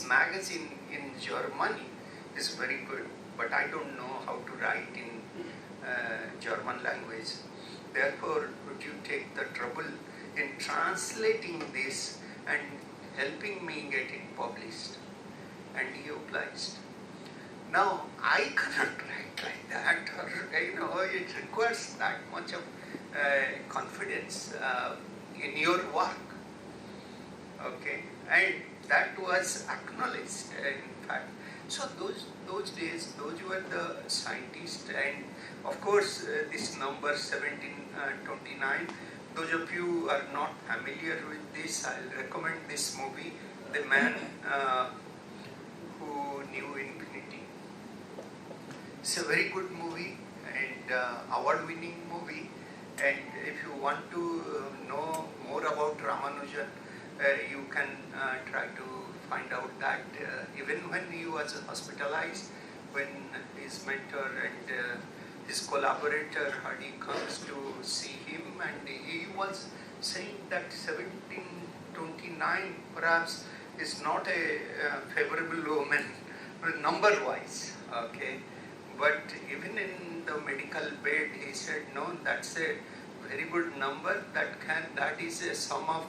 magazine in Germany is very good, but I don't know how to write in German language. Therefore, would you take the trouble in translating this and helping me get it published? And he obliged. Now, I cannot write like that, or it requires that much of confidence in your work. Okay, and that was acknowledged, in fact. So those days, those were the scientists, and of course this number 1729. Those of you who are not familiar with this, I'll recommend this movie, The Man Who Knew Infinity. It's a very good movie and award-winning movie. And if you want to know more about Ramanujan, you can try to find out that even when he was hospitalized, when his mentor and his collaborator Hardy comes to see him, and he was saying that 1729 perhaps is not a favorable omen number-wise, okay. But even in the medical bed, he said, no, that's a very good number. That is a sum of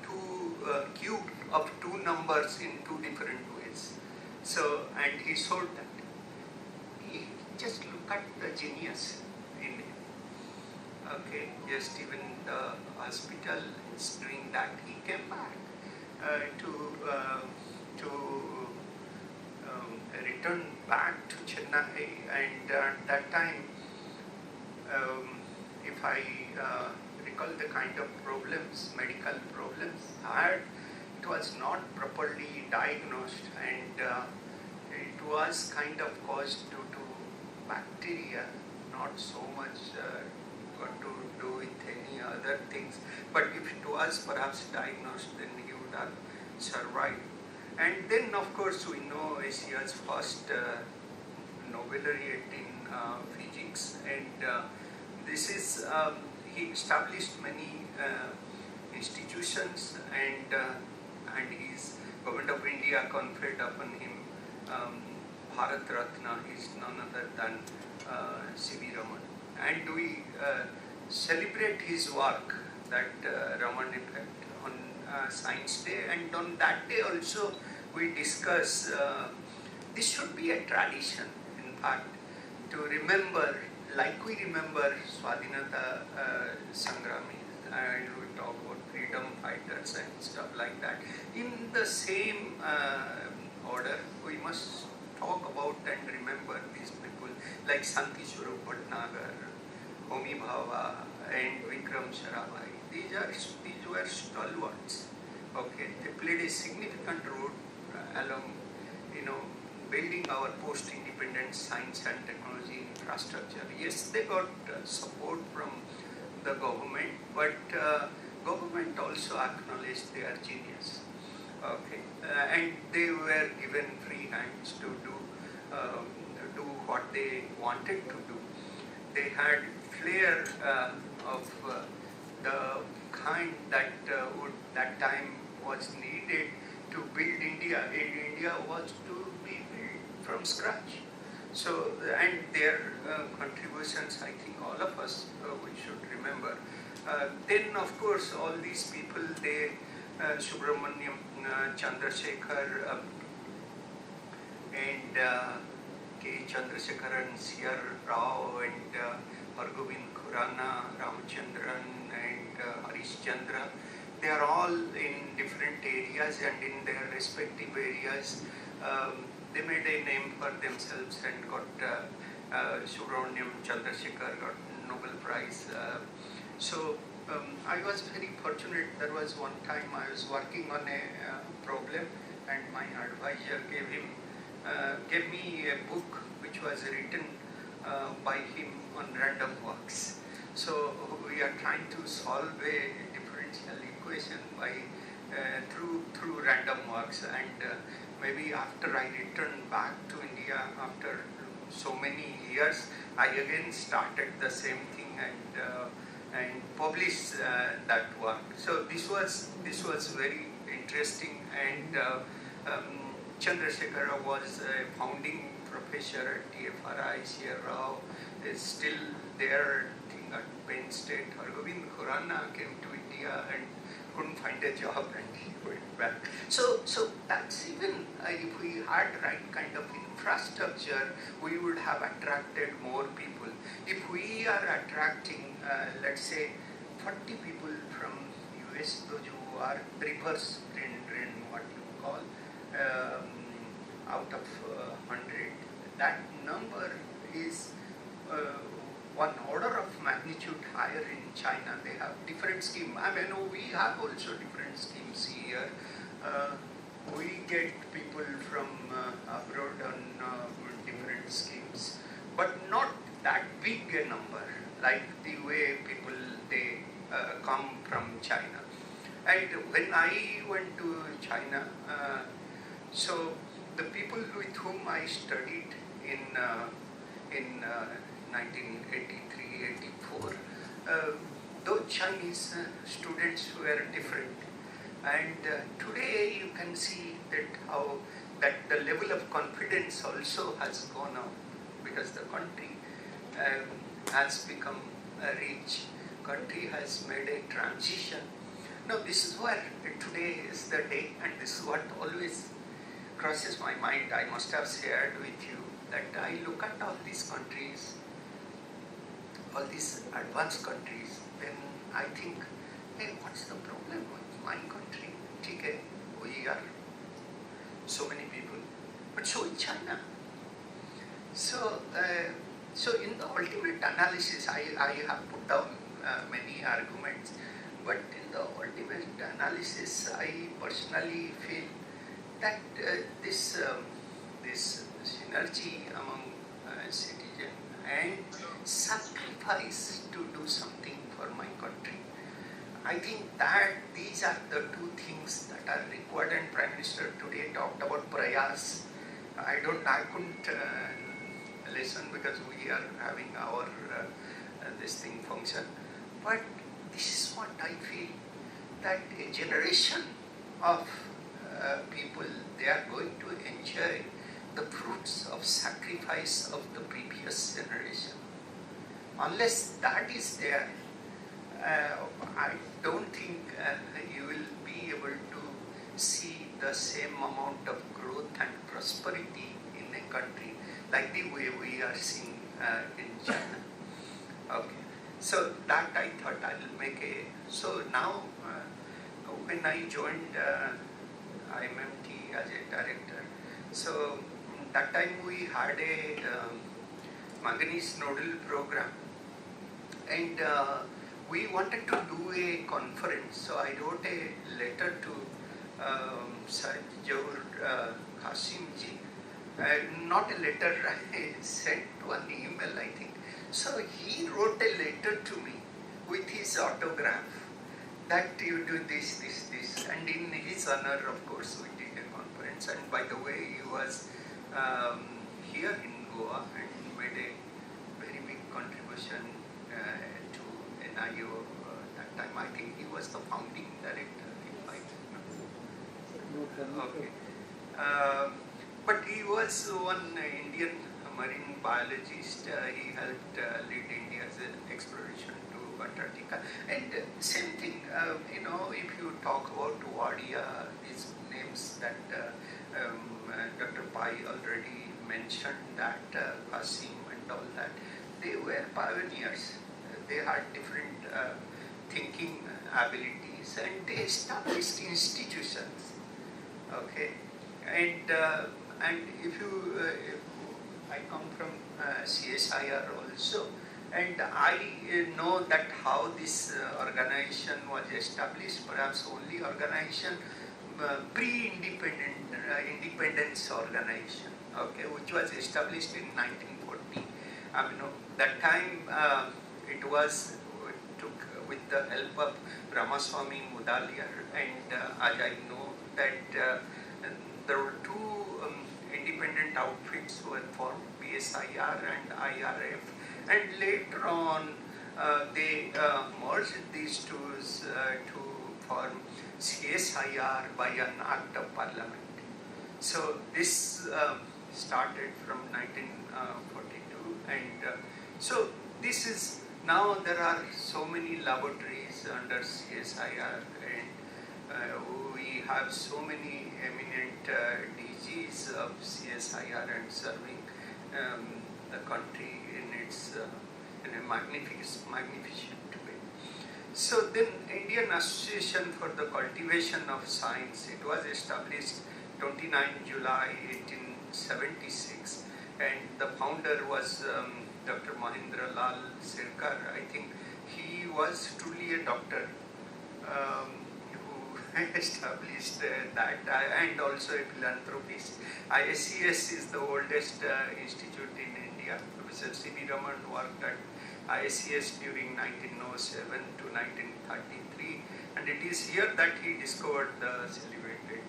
two cube of two numbers in two different ways. So, and he showed that. Just look at the genius in him. Okay, just even the hospital is doing that. He came back to return back to Chennai, and at that time, if I recall the kind of problems, medical problems I had, it was not properly diagnosed, and it was kind of caused due to bacteria, not so much got to do with any other things. But if it was perhaps diagnosed, then he would have survived. And then, of course, we know Asia's first Nobel laureate in physics, and this is he established many institutions, and his government of India conferred upon him Bharat Ratna. Is none other than C.V. Raman, and we celebrate his work, that Raman effect, on Science Day, and on that day also we discuss this should be a tradition, in fact, to remember, like we remember Swatantrata Sangrami, and we talk about freedom fighters and stuff like that. In the same order, we must talk about and remember these people like Santi Swarup Bhatnagar, Homi Bhabha, and Vikram Sarabhai. These were stalwarts. Okay, they played a significant role along, building our post-independent science and technology infrastructure. Yes, they got support from the government, but government also acknowledged their genius. Okay, and they were given free hands to do what they wanted to do. They had flair of the kind that that time was needed to build India. And India was to be built from scratch. So, and their contributions, I think all of us we should remember. Then, of course, all these people, they Subramaniam Chandrasekhar and K. Chandrasekharan, C.R. Rao, and Hargobind Khurana, Ramachandran, and Harish Chandra. They are all in different areas, and in their respective areas, they made a name for themselves and got Subramaniam Chandrasekhar got Nobel Prize. So I was very fortunate. There was one time I was working on a problem, and my advisor gave me a book which was written by him on random walks. So we are trying to solve a differential equation by through random walks, and maybe after I returned back to India after so many years, I again started the same thing and published that work. So this was very interesting, and Chandrasekhar was a founding professor at TFRI. C.R. Rao is still there, I think, at Penn State. Hargobind Khurana came to India and couldn't find a job, and he went back. So that's even if we had right kind of infrastructure, we would have attracted more people. If we are attracting, let's say, 40 people from US, those who are reverse brain, what you call, out of 100, that number is one order of magnitude higher in China. They have different schemes. I mean, we have also different schemes here. We get people from abroad on different schemes, but not that big a number, like the way people, they come from China. And when I went to China, so the people with whom I studied in 1983-84, those Chinese students were different. And today you can see that how that the level of confidence also has gone up, because the country has become a rich country, has made a transition. No, this is where today is the day, and this is what always crosses my mind. I must have shared with you that I look at all these countries, all these advanced countries, then I think, hey, what's the problem with my country? Okay, we are so many people, but so is China. So, so in the ultimate analysis, I have put down many arguments, but in the ultimate analysis, I personally feel that this synergy among citizens and sacrifice to do something for my country, I think that these are the two things that are required. And Prime Minister today talked about prayas. I couldn't listen because we are having our this thing function. But this is what I feel, that a generation of people, they are going to enjoy the fruits of sacrifice of the previous generation. Unless that is there, I don't think you will be able to see the same amount of growth and prosperity in a country like the way we are seeing in China. Okay, so that I thought I'll make a. So now, when I joined IMMT as a director, so that time we had a manganese nodal program, and we wanted to do a conference. So I wrote a letter to Sajur Qasim ji. Not a letter, I sent one email, I think. So he wrote a letter to me with his autograph that you do this. And in his honor, of course, we did a conference. And by the way, he was here in Goa and made a very big contribution to NIO that time. I think he was the founding director, if I remember. Okay. But he was one Indian marine biologist. He helped lead India's exploration to Antarctica. And same thing, if you talk about Wadia, these names that Dr. Pai already mentioned, that Qasim and all that, they were pioneers. They had different thinking abilities, and they established institutions. Okay, and if I come from CSIR also, and I know that how this organization was established, perhaps only organization pre-independent independence organization, okay, which was established in 1940. That time it was with the help of Ramaswamy Mudaliar, and as I know that there were two independent outfits were formed, BSIR and IRF, and later on they merged these two to form CSIR by an act of parliament. So this started from 1942, and so this is, now there are so many laboratories under CSIR, and we have so many eminent DGs of CSIR and serving the country in its in a magnificent way. So then Indian Association for the Cultivation of Science, it was established 29 July 1876, and the founder was Dr. Mahendra Lal Sirkar. I think he was truly a doctor who established that, and also a philanthropist. ISCS is the oldest institute in India. Professor C.V. Raman worked at ISCS during 1907 to 1933, and it is here that he discovered the celebrated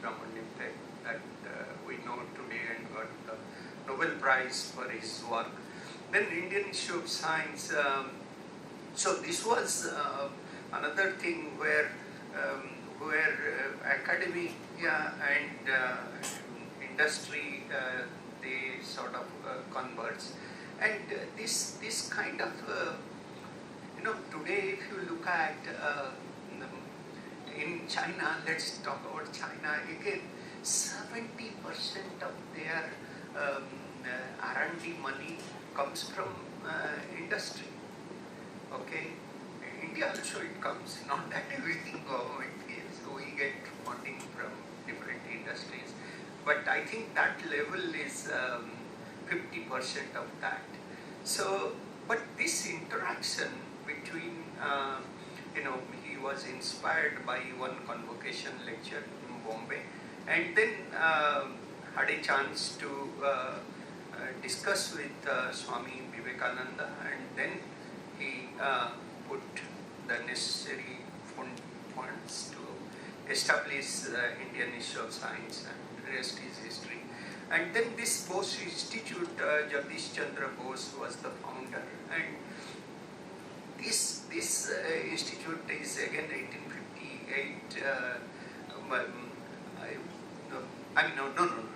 Raman effect that we know today, and got the Nobel Prize for his work. Then Indian Institute of Science. So this was another thing where academia and industry they sort of converge, and this kind of today if you look at in China, let's talk about China again. 70% of their R&D money comes from industry. Okay, India also it comes, not that everything government gives. We get funding from different industries, but I think that level is 50% of that. So, but this interaction between, he was inspired by one convocation lecture in Bombay, and then had a chance to discuss with Swami Vivekananda, and then he put the necessary funds to establish Indian Institute of Science, and rest is history. And then this Bose Institute, Jagdish Chandra Bose was the founder, and this institute is again 1858.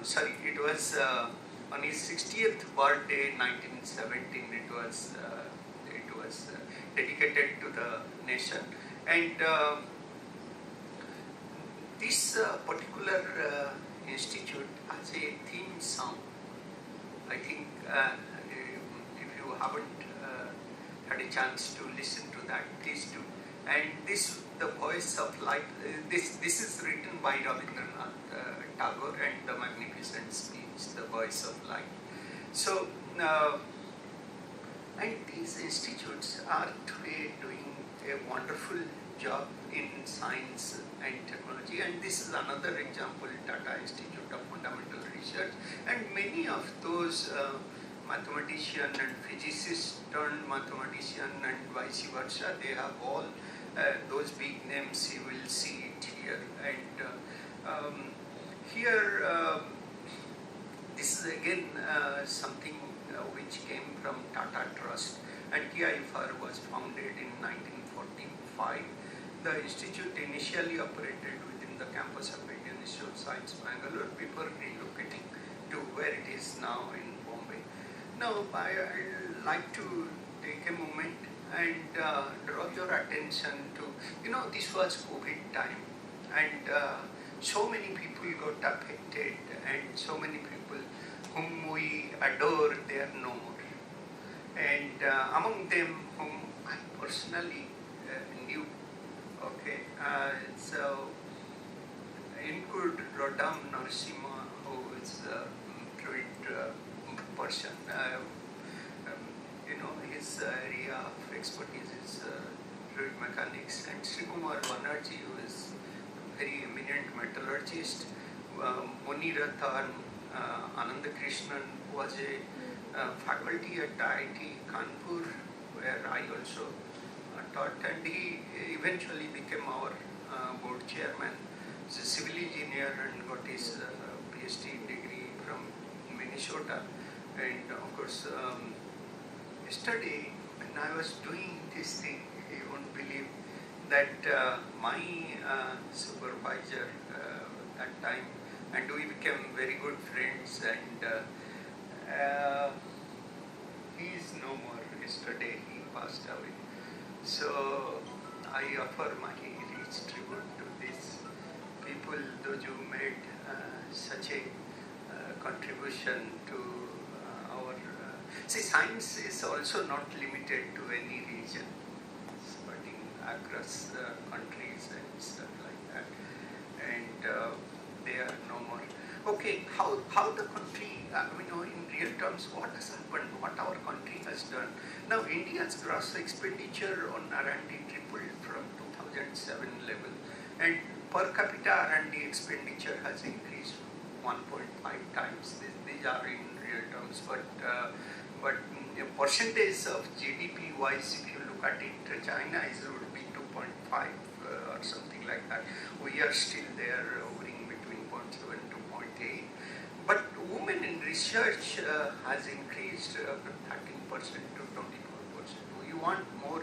Sorry, it was on his 60th birthday, 1917. It was dedicated to the nation, and this particular institute has a theme song. I think if you haven't had a chance to listen to that, please do. And this, the Voice of Light, this is written by Rabindranath Tagore, and the magnificent speech, The Voice of Light. So, and these institutes are today doing a wonderful job in science and technology, and this is another example, Tata Institute of Fundamental Research, and many of those mathematician and physicists turned mathematician and vice versa, they have all those big names. You will see it here, and here this is again something which came from Tata Trust, and TIFR was founded in 1945. The institute initially operated within the campus of Indian Institute of Science, Bangalore, before relocating to where it is now in Bombay. Now, I'd like to take a moment and draw your attention to, this was COVID time, and so many people got affected, and so many people whom we adore, they are no more. And among them whom I personally knew, okay, so include Rodam Narasimha, who is a fluid person. His area of expertise is fluid mechanics, and Srikumar Banerjee, who is a very eminent metallurgist. Munirathan Anandakrishnan was a faculty at IIT Kanpur, where I also taught, and he eventually became our board chairman. He's a civil engineer and got his PhD degree from Minnesota. And of course, yesterday when I was doing this thing, you won't believe that my supervisor that time, and we became very good friends, and he is no more. Yesterday he passed away. So I offer my rich tribute to these people, those who made such a contribution to our... see, science is also not limited to any region, spreading across countries and stuff like that. And they are no more. Okay, how the country, in real terms, what has happened, what our country has done. Now, India's gross expenditure on R&D tripled from 2007 level, and per capita R&D expenditure has increased 1.5 times. These are in real terms, but a percentage of GDP wise, if you look at it, China would be 2.5 or something like that. We are still there, hovering between 0.7 to 0.8. But women in research has increased from 13% to 24%. We want more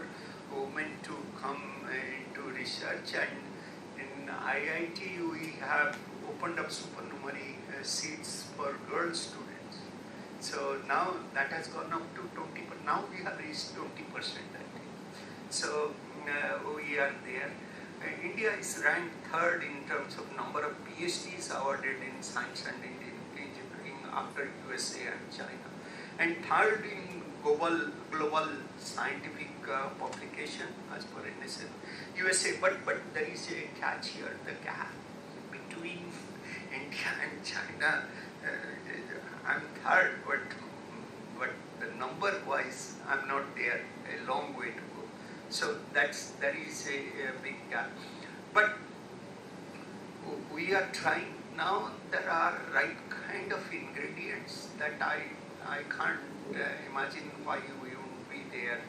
women to come into research, and in IIT we have opened up supernumerary seats for girl students. So now that has gone up to 20%. Now we have reached 20%, I think. So we are there. India is ranked third in terms of number of PhDs awarded in science and engineering after USA and China, and third in global scientific publication as per NSF USA. But there is a catch here: the gap between India and China. I'm third, but the number wise, I'm not there. A long way to go. So there is a big gap. But we are trying now. There are right kind of ingredients that I can't imagine why we won't be there.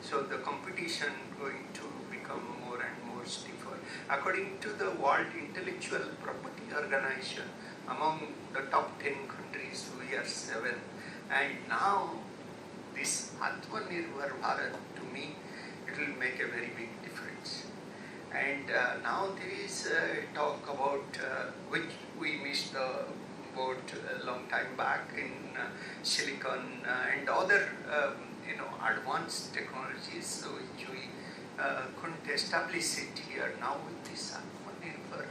So the competition going to become more and more stiffer. According to the World Intellectual Property Organization, among the top 10 countries, we are 7. And now this Atmanirbhar Bharat, to me, it will make a very big difference. And now there is talk about which we missed the boat a long time back in silicon and other advanced technologies which we couldn't establish it here. Now with this Atmanirbhar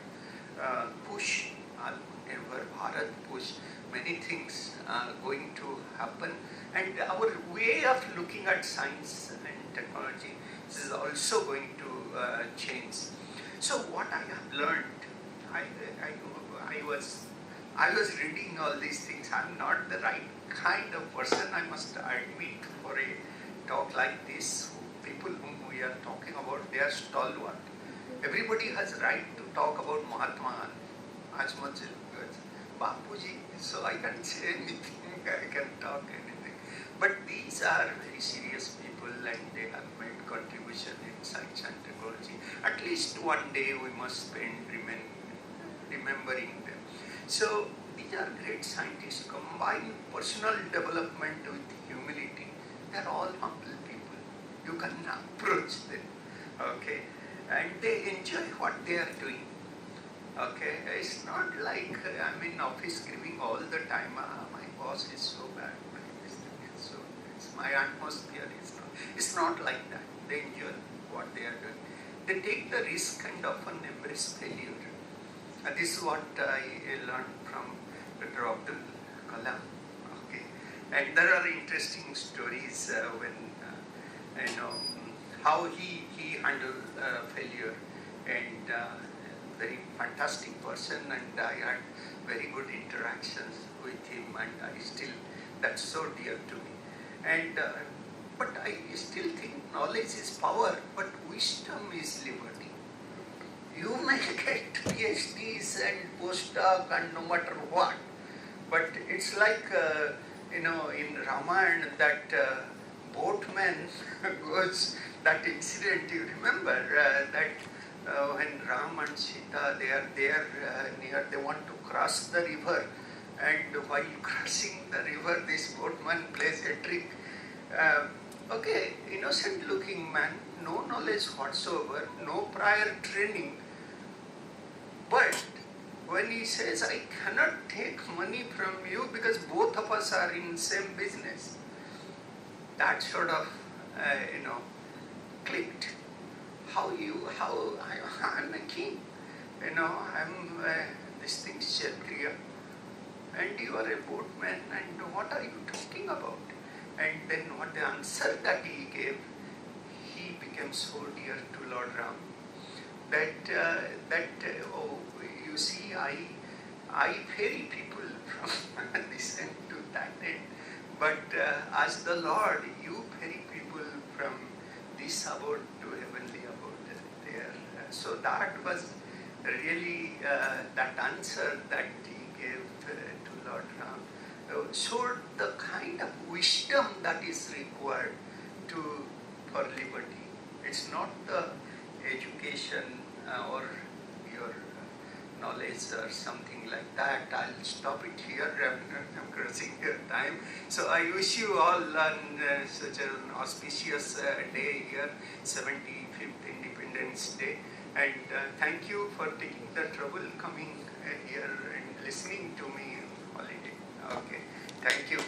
push, Atmanirbhar Bharat push, many things are going to happen, and our way of looking at science and technology is also going to change. So what I have learned, I was reading all these things. I'm not the right kind of person, I must admit, for a talk like this. People whom we are talking about, they are stalwart. Everybody has right to talk about Mahatma as much as Bapuji, so I can say anything, I can talk anything. But these are very serious people, and they have made contribution in science and technology. At least one day we must spend remembering them. So these are great scientists, combine personal development with humility. They are all humble people. You can approach them, okay? And they enjoy what they are doing. Okay, it's not like I'm in office giving all the time. My boss is so bad. My atmosphere is not. It's not like that. They enjoy what they are doing. They take the risk and often embrace failure. This is what I learned from Dr. Abdul Kalam. Okay, and there are interesting stories when how he handled failure, and very fantastic person, and I had very good interactions with him, and I still, that's so dear to me. And but I still think knowledge is power, but wisdom is liberty. You may get PhDs and postdoc and no matter what, but it's like in Ramayana that boatman goes, that incident you remember, that when Ram and Sita, they are there near, they want to cross the river, and while crossing the river, this boatman plays a trick. Okay, innocent looking man, no knowledge whatsoever, no prior training, but when he says, I cannot take money from you because both of us are in same business, that sort of clicked. I'm a king, I'm this thing Kshatriya, and you are a boatman, and what are you talking about? And then what the answer that he gave, he became so dear to Lord Ram that you see, I ferry people from this end to that end, but as the Lord, you ferry people from this abode to heavenly abode there. So that was really that answer that he gave to Lord Ram showed the kind of wisdom that is required for liberty. It's not the education or your knowledge or something like that. I'll stop it here. I'm crossing your time. So I wish you all on such an auspicious day here, 75th Independence Day. And thank you for taking the trouble coming here and listening to me on holiday. Okay, thank you.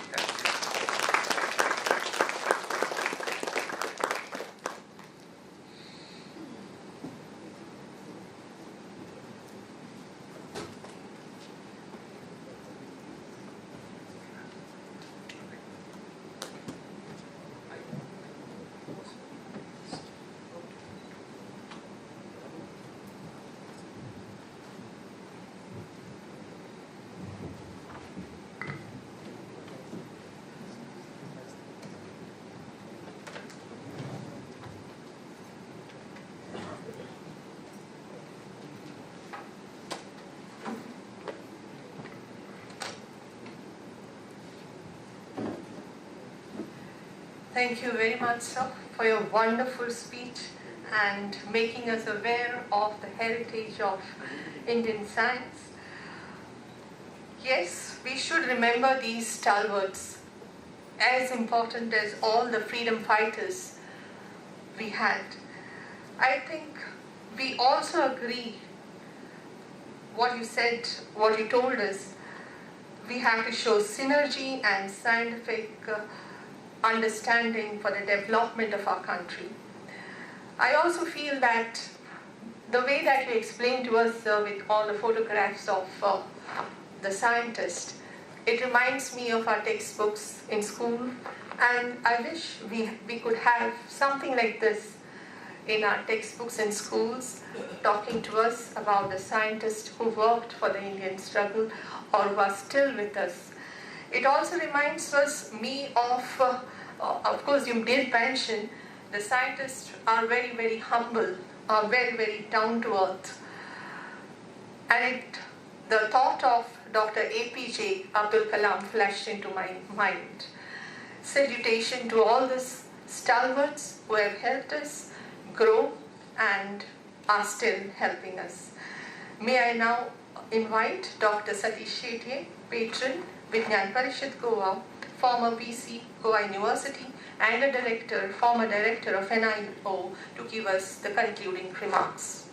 Thank you very much, sir, for your wonderful speech and making us aware of the heritage of Indian science. Yes, we should remember these stalwarts, as important as all the freedom fighters we had. I think we also agree what you said, what you told us. We have to show synergy and scientific understanding for the development of our country. I also feel that the way that you explained to us with all the photographs of the scientist, it reminds me of our textbooks in school, and I wish we could have something like this in our textbooks in schools, talking to us about the scientists who worked for the Indian struggle or who are still with us. It also reminds me of course you did mention, the scientists are very, very humble, are very, very down to earth. And the thought of Dr. APJ Abdul Kalam flashed into my mind. Salutation to all these stalwarts who have helped us grow and are still helping us. May I now invite Dr. Satish Shetye, patron, Vidyan Parishad Goa, former VC, Goa University, and a former director of NIO, to give us the concluding remarks.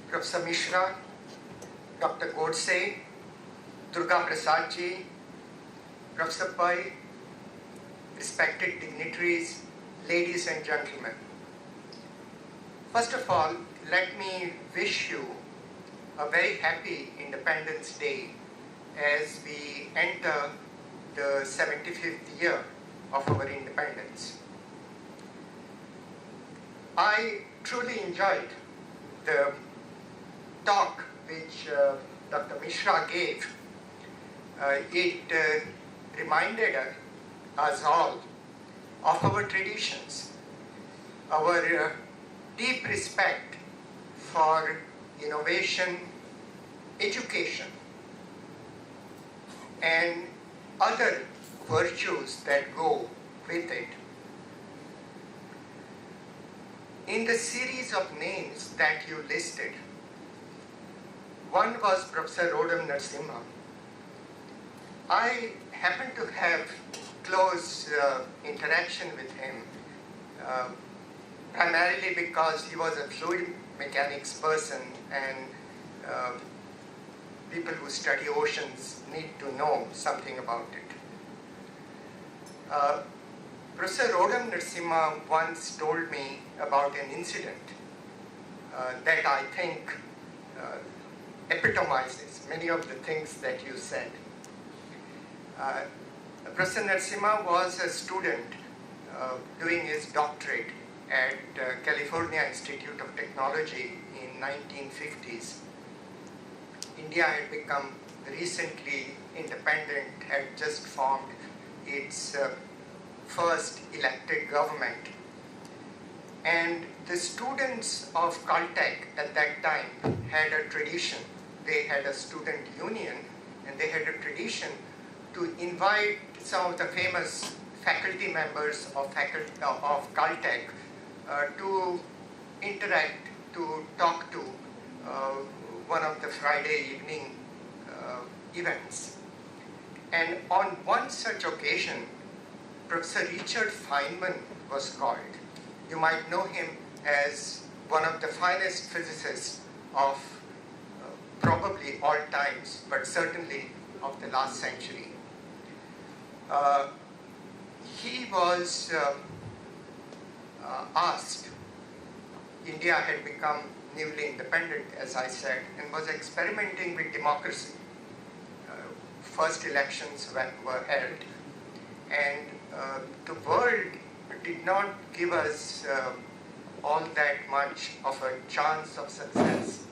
Professor Mishra, Dr. Godse, Durga Prasadji, Professor Pai, respected dignitaries, ladies and gentlemen. First of all, let me wish you a very happy Independence Day as we enter the 75th year of our independence. I truly enjoyed the talk which Dr. Mishra gave. It reminded us all of our traditions, our deep respect for innovation, education, and other virtues that go with it. In the series of names that you listed, one was Professor Rodam Narasimha. I happened to have close interaction with him, primarily because he was a fluid mechanics person, and people who study oceans need to know something about it. Professor Rodam Narasimha once told me about an incident that I think epitomizes many of the things that you said. Professor Narasimha was a student doing his doctorate at California Institute of Technology in 1950s. India had become recently independent, had just formed its first elected government. And the students of Caltech at that time had a tradition. They had a student union, and they had a tradition to invite some of the famous faculty members of Caltech to interact, to talk to one of the Friday evening events. And on one such occasion, Professor Richard Feynman was called. You might know him as one of the finest physicists of probably all times, but certainly of the last century. He was asked, India had become newly independent, as I said, and was experimenting with democracy. First elections were held, and the world did not give us all that much of a chance of success,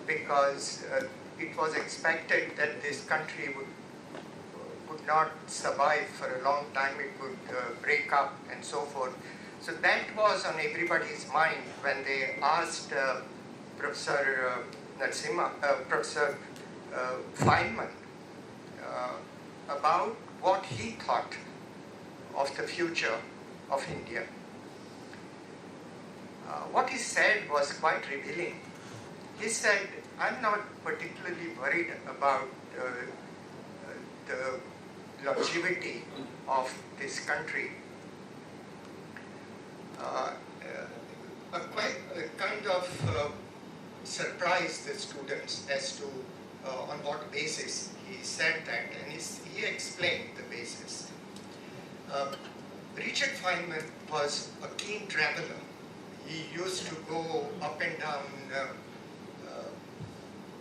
because it was expected that this country would not survive for a long time, it would break up and so forth. So that was on everybody's mind when they asked Professor Professor Feynman about what he thought of the future of India. What he said was quite revealing. He said, I'm not particularly worried about the longevity of this country. Kind of surprised the students as to on what basis he said that, and he explained the basis. Richard Feynman was a keen traveler. He used to go up and down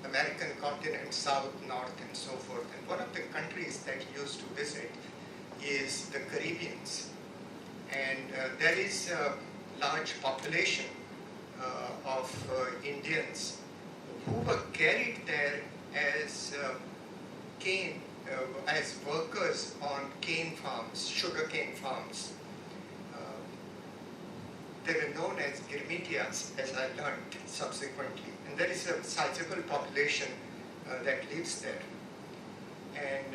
American continent, south, north, and so forth. And one of the countries that he used to visit is the Caribbeans. And there is a large population of Indians who were carried there as cane, as workers on cane farms, sugar cane farms. They were known as Girmitias, as I learned subsequently. And there is a sizable population that lives there. And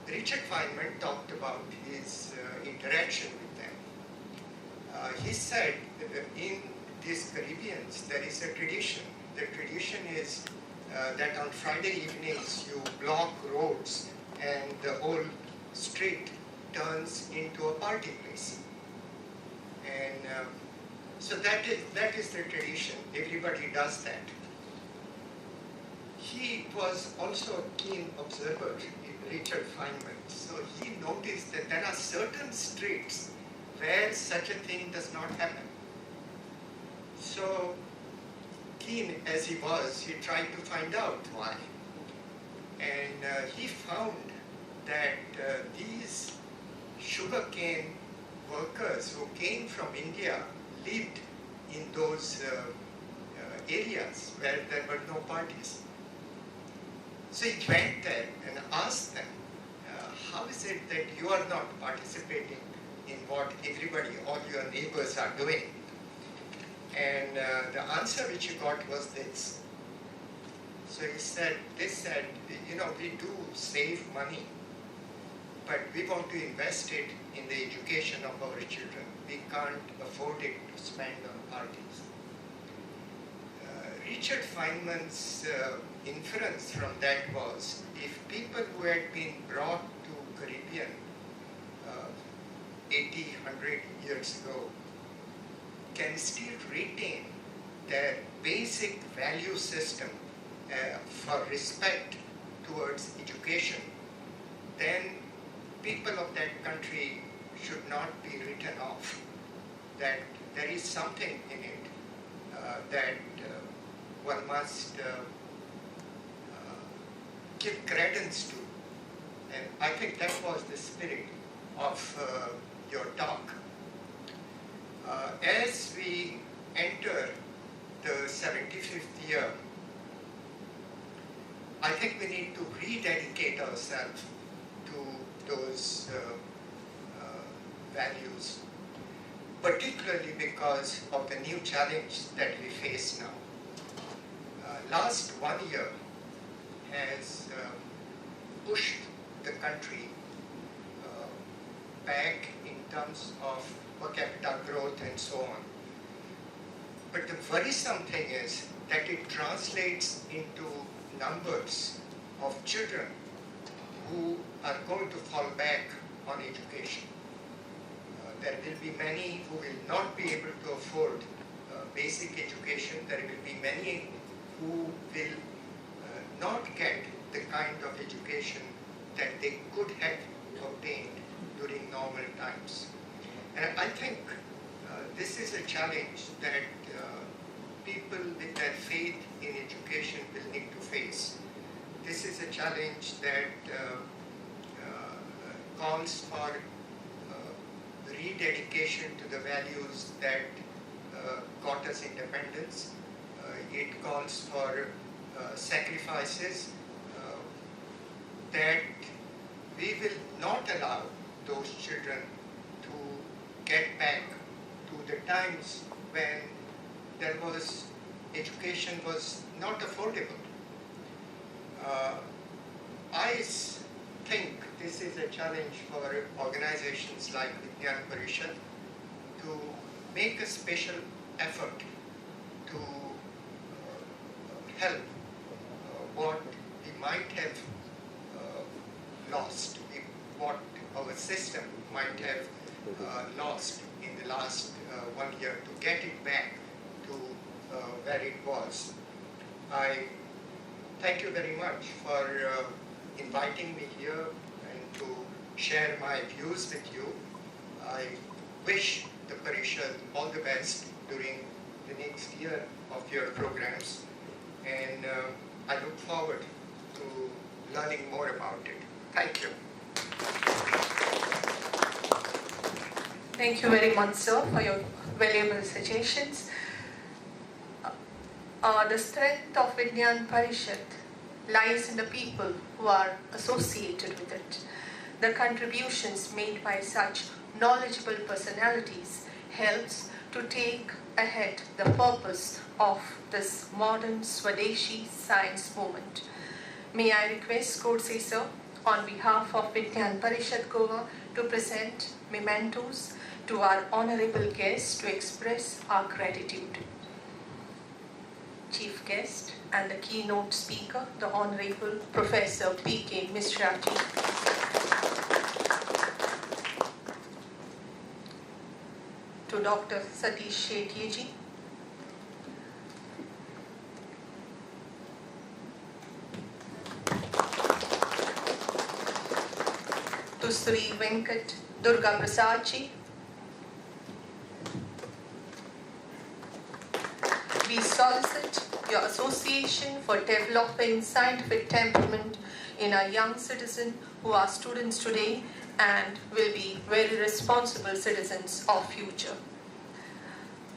Richard Feynman talked about his interaction with them. He said in these Caribbeans there is a tradition. The tradition is that on Friday evenings you block roads and the whole street turns into a party place. And so that is the tradition. Everybody does that. He was also a keen observer, Richard Feynman. So he noticed that there are certain streets where such a thing does not happen. So keen as he was, he tried to find out why. And he found that these sugarcane workers who came from India lived in those areas where there were no parties. So he went there and asked them, how is it that you are not participating in what everybody, all your neighbors are doing? And the answer which he got was this. So they said, you know, we do save money, but we want to invest it in the education of our children. We can't afford it to spend on parties. Richard Feynman's inference from that was, if people who had been brought to Caribbean 80, 100 years ago can still retain their basic value system for respect towards education, then people of that country should not be written off. That there is something in it that one must give credence to. And I think that was the spirit of your talk. As we enter the 75th year, I think we need to rededicate ourselves to those values, particularly because of the new challenge that we face now. Last 1 year has pushed the country back in terms of per capita growth and so on. But the worrisome thing is that it translates into numbers of children who are going to fall back on education. There will be many who will not be able to afford basic education. There will be many who will not get the kind of education that they could have obtained during normal times. And I think this is a challenge that people with their faith in education will need to face. This is a challenge that calls for rededication to the values that got us independence. It calls for sacrifices that we will not allow those children to get back to the times when there was education was not affordable. I think this is a challenge for organizations like Vidyan Parishad to make a special effort to help what we might have lost, what our system might have lost in the last 1 year, to get it back to where it was. I thank you very much for inviting me here and to share my views with you. I wish the Parishad all the best during the next year of your programs, and I look forward to learning more about it. Thank you. Thank you very much, sir, for your valuable suggestions. The strength of Vidyan Parishad lies in the people who are associated with it. The contributions made by such knowledgeable personalities helps to take ahead the purpose of this modern Swadeshi science movement. May I request Kodse sir, on behalf of Vidyan Parishad Goa, to present mementos to our honorable guests to express our gratitude. Chief guest and the keynote speaker, the Honorable Professor P.K. Mishra ji. To Dr. Satish Shetye ji. To Sri Venkat Durga Prasad ji. We solicit your association for developing scientific temperament in our young citizens who are students today and will be very responsible citizens of future.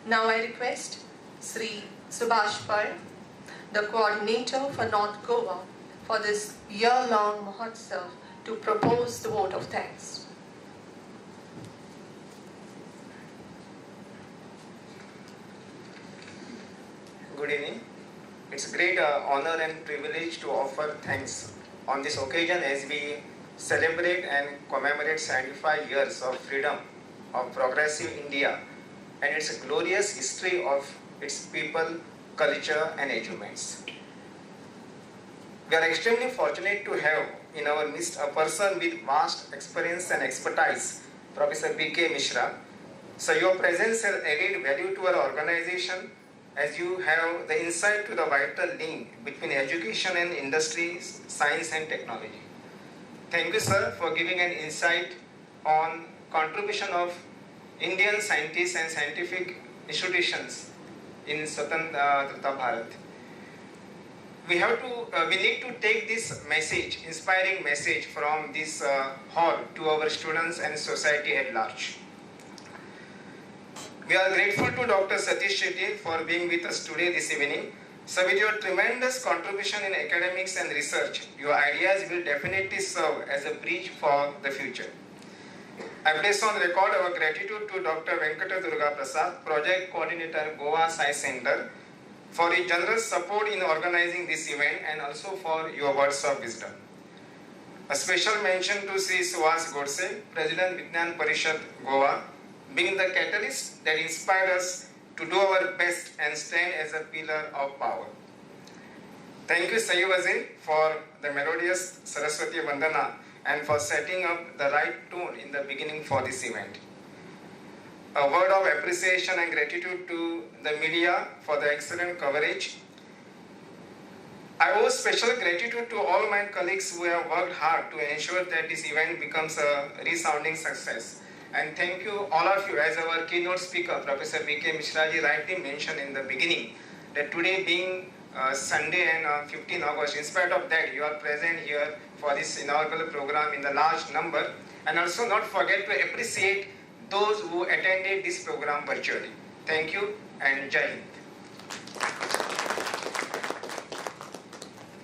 Now I request Sri Subhash Par, the coordinator for North Goa, for this year-long Mahotsav to propose the vote of thanks. Good evening. It's a great honor and privilege to offer thanks on this occasion as we celebrate and commemorate 75 years of freedom of progressive India and its glorious history of its people, culture and achievements. We are extremely fortunate to have in our midst a person with vast experience and expertise, Professor P.K. Mishra. So your presence has added value to our organization as you have the insight to the vital link between education and industry, science and technology. Thank you, sir, for giving an insight on contribution of Indian scientists and scientific institutions in Swatantrata Bharat. We need to take this message, inspiring message from this hall to our students and society at large. We are grateful to Dr. Satish Shetye for being with us today this evening. So with your tremendous contribution in academics and research, your ideas will definitely serve as a bridge for the future. I place on record our gratitude to Dr. Venkata Durga Prasad, Project Coordinator, Goa Science Center, for his generous support in organizing this event and also for your words of wisdom. A special mention to Sri Suhas Godse, President Vidyan Parishad Goa, being the catalyst that inspired us to do our best and stand as a pillar of power. Thank you, Sayuvazi, for the melodious Saraswati Vandana and for setting up the right tone in the beginning for this event. A word of appreciation and gratitude to the media for the excellent coverage. I owe special gratitude to all my colleagues who have worked hard to ensure that this event becomes a resounding success. And thank you, all of you, as our keynote speaker, Professor P.K. Mishra ji rightly mentioned in the beginning, that today being Sunday and 15 August, in spite of that, you are present here for this inaugural program in the large number. And also not forget to appreciate those who attended this program virtually. Thank you and Jai Hind.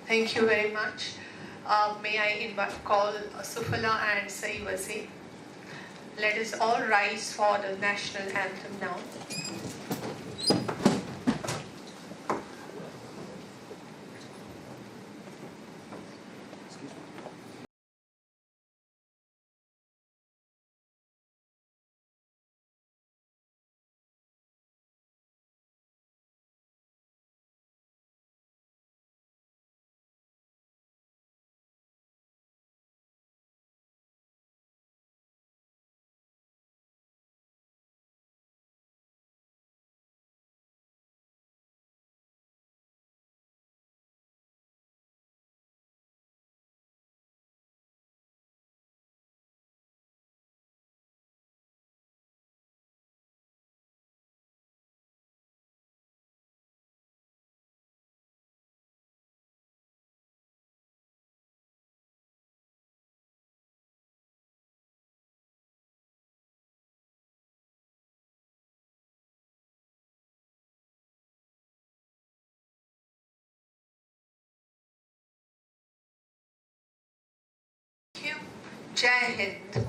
Thank you very much. May I call Sufala and Saivazi. Let us all rise for the national anthem now. Jai Hind.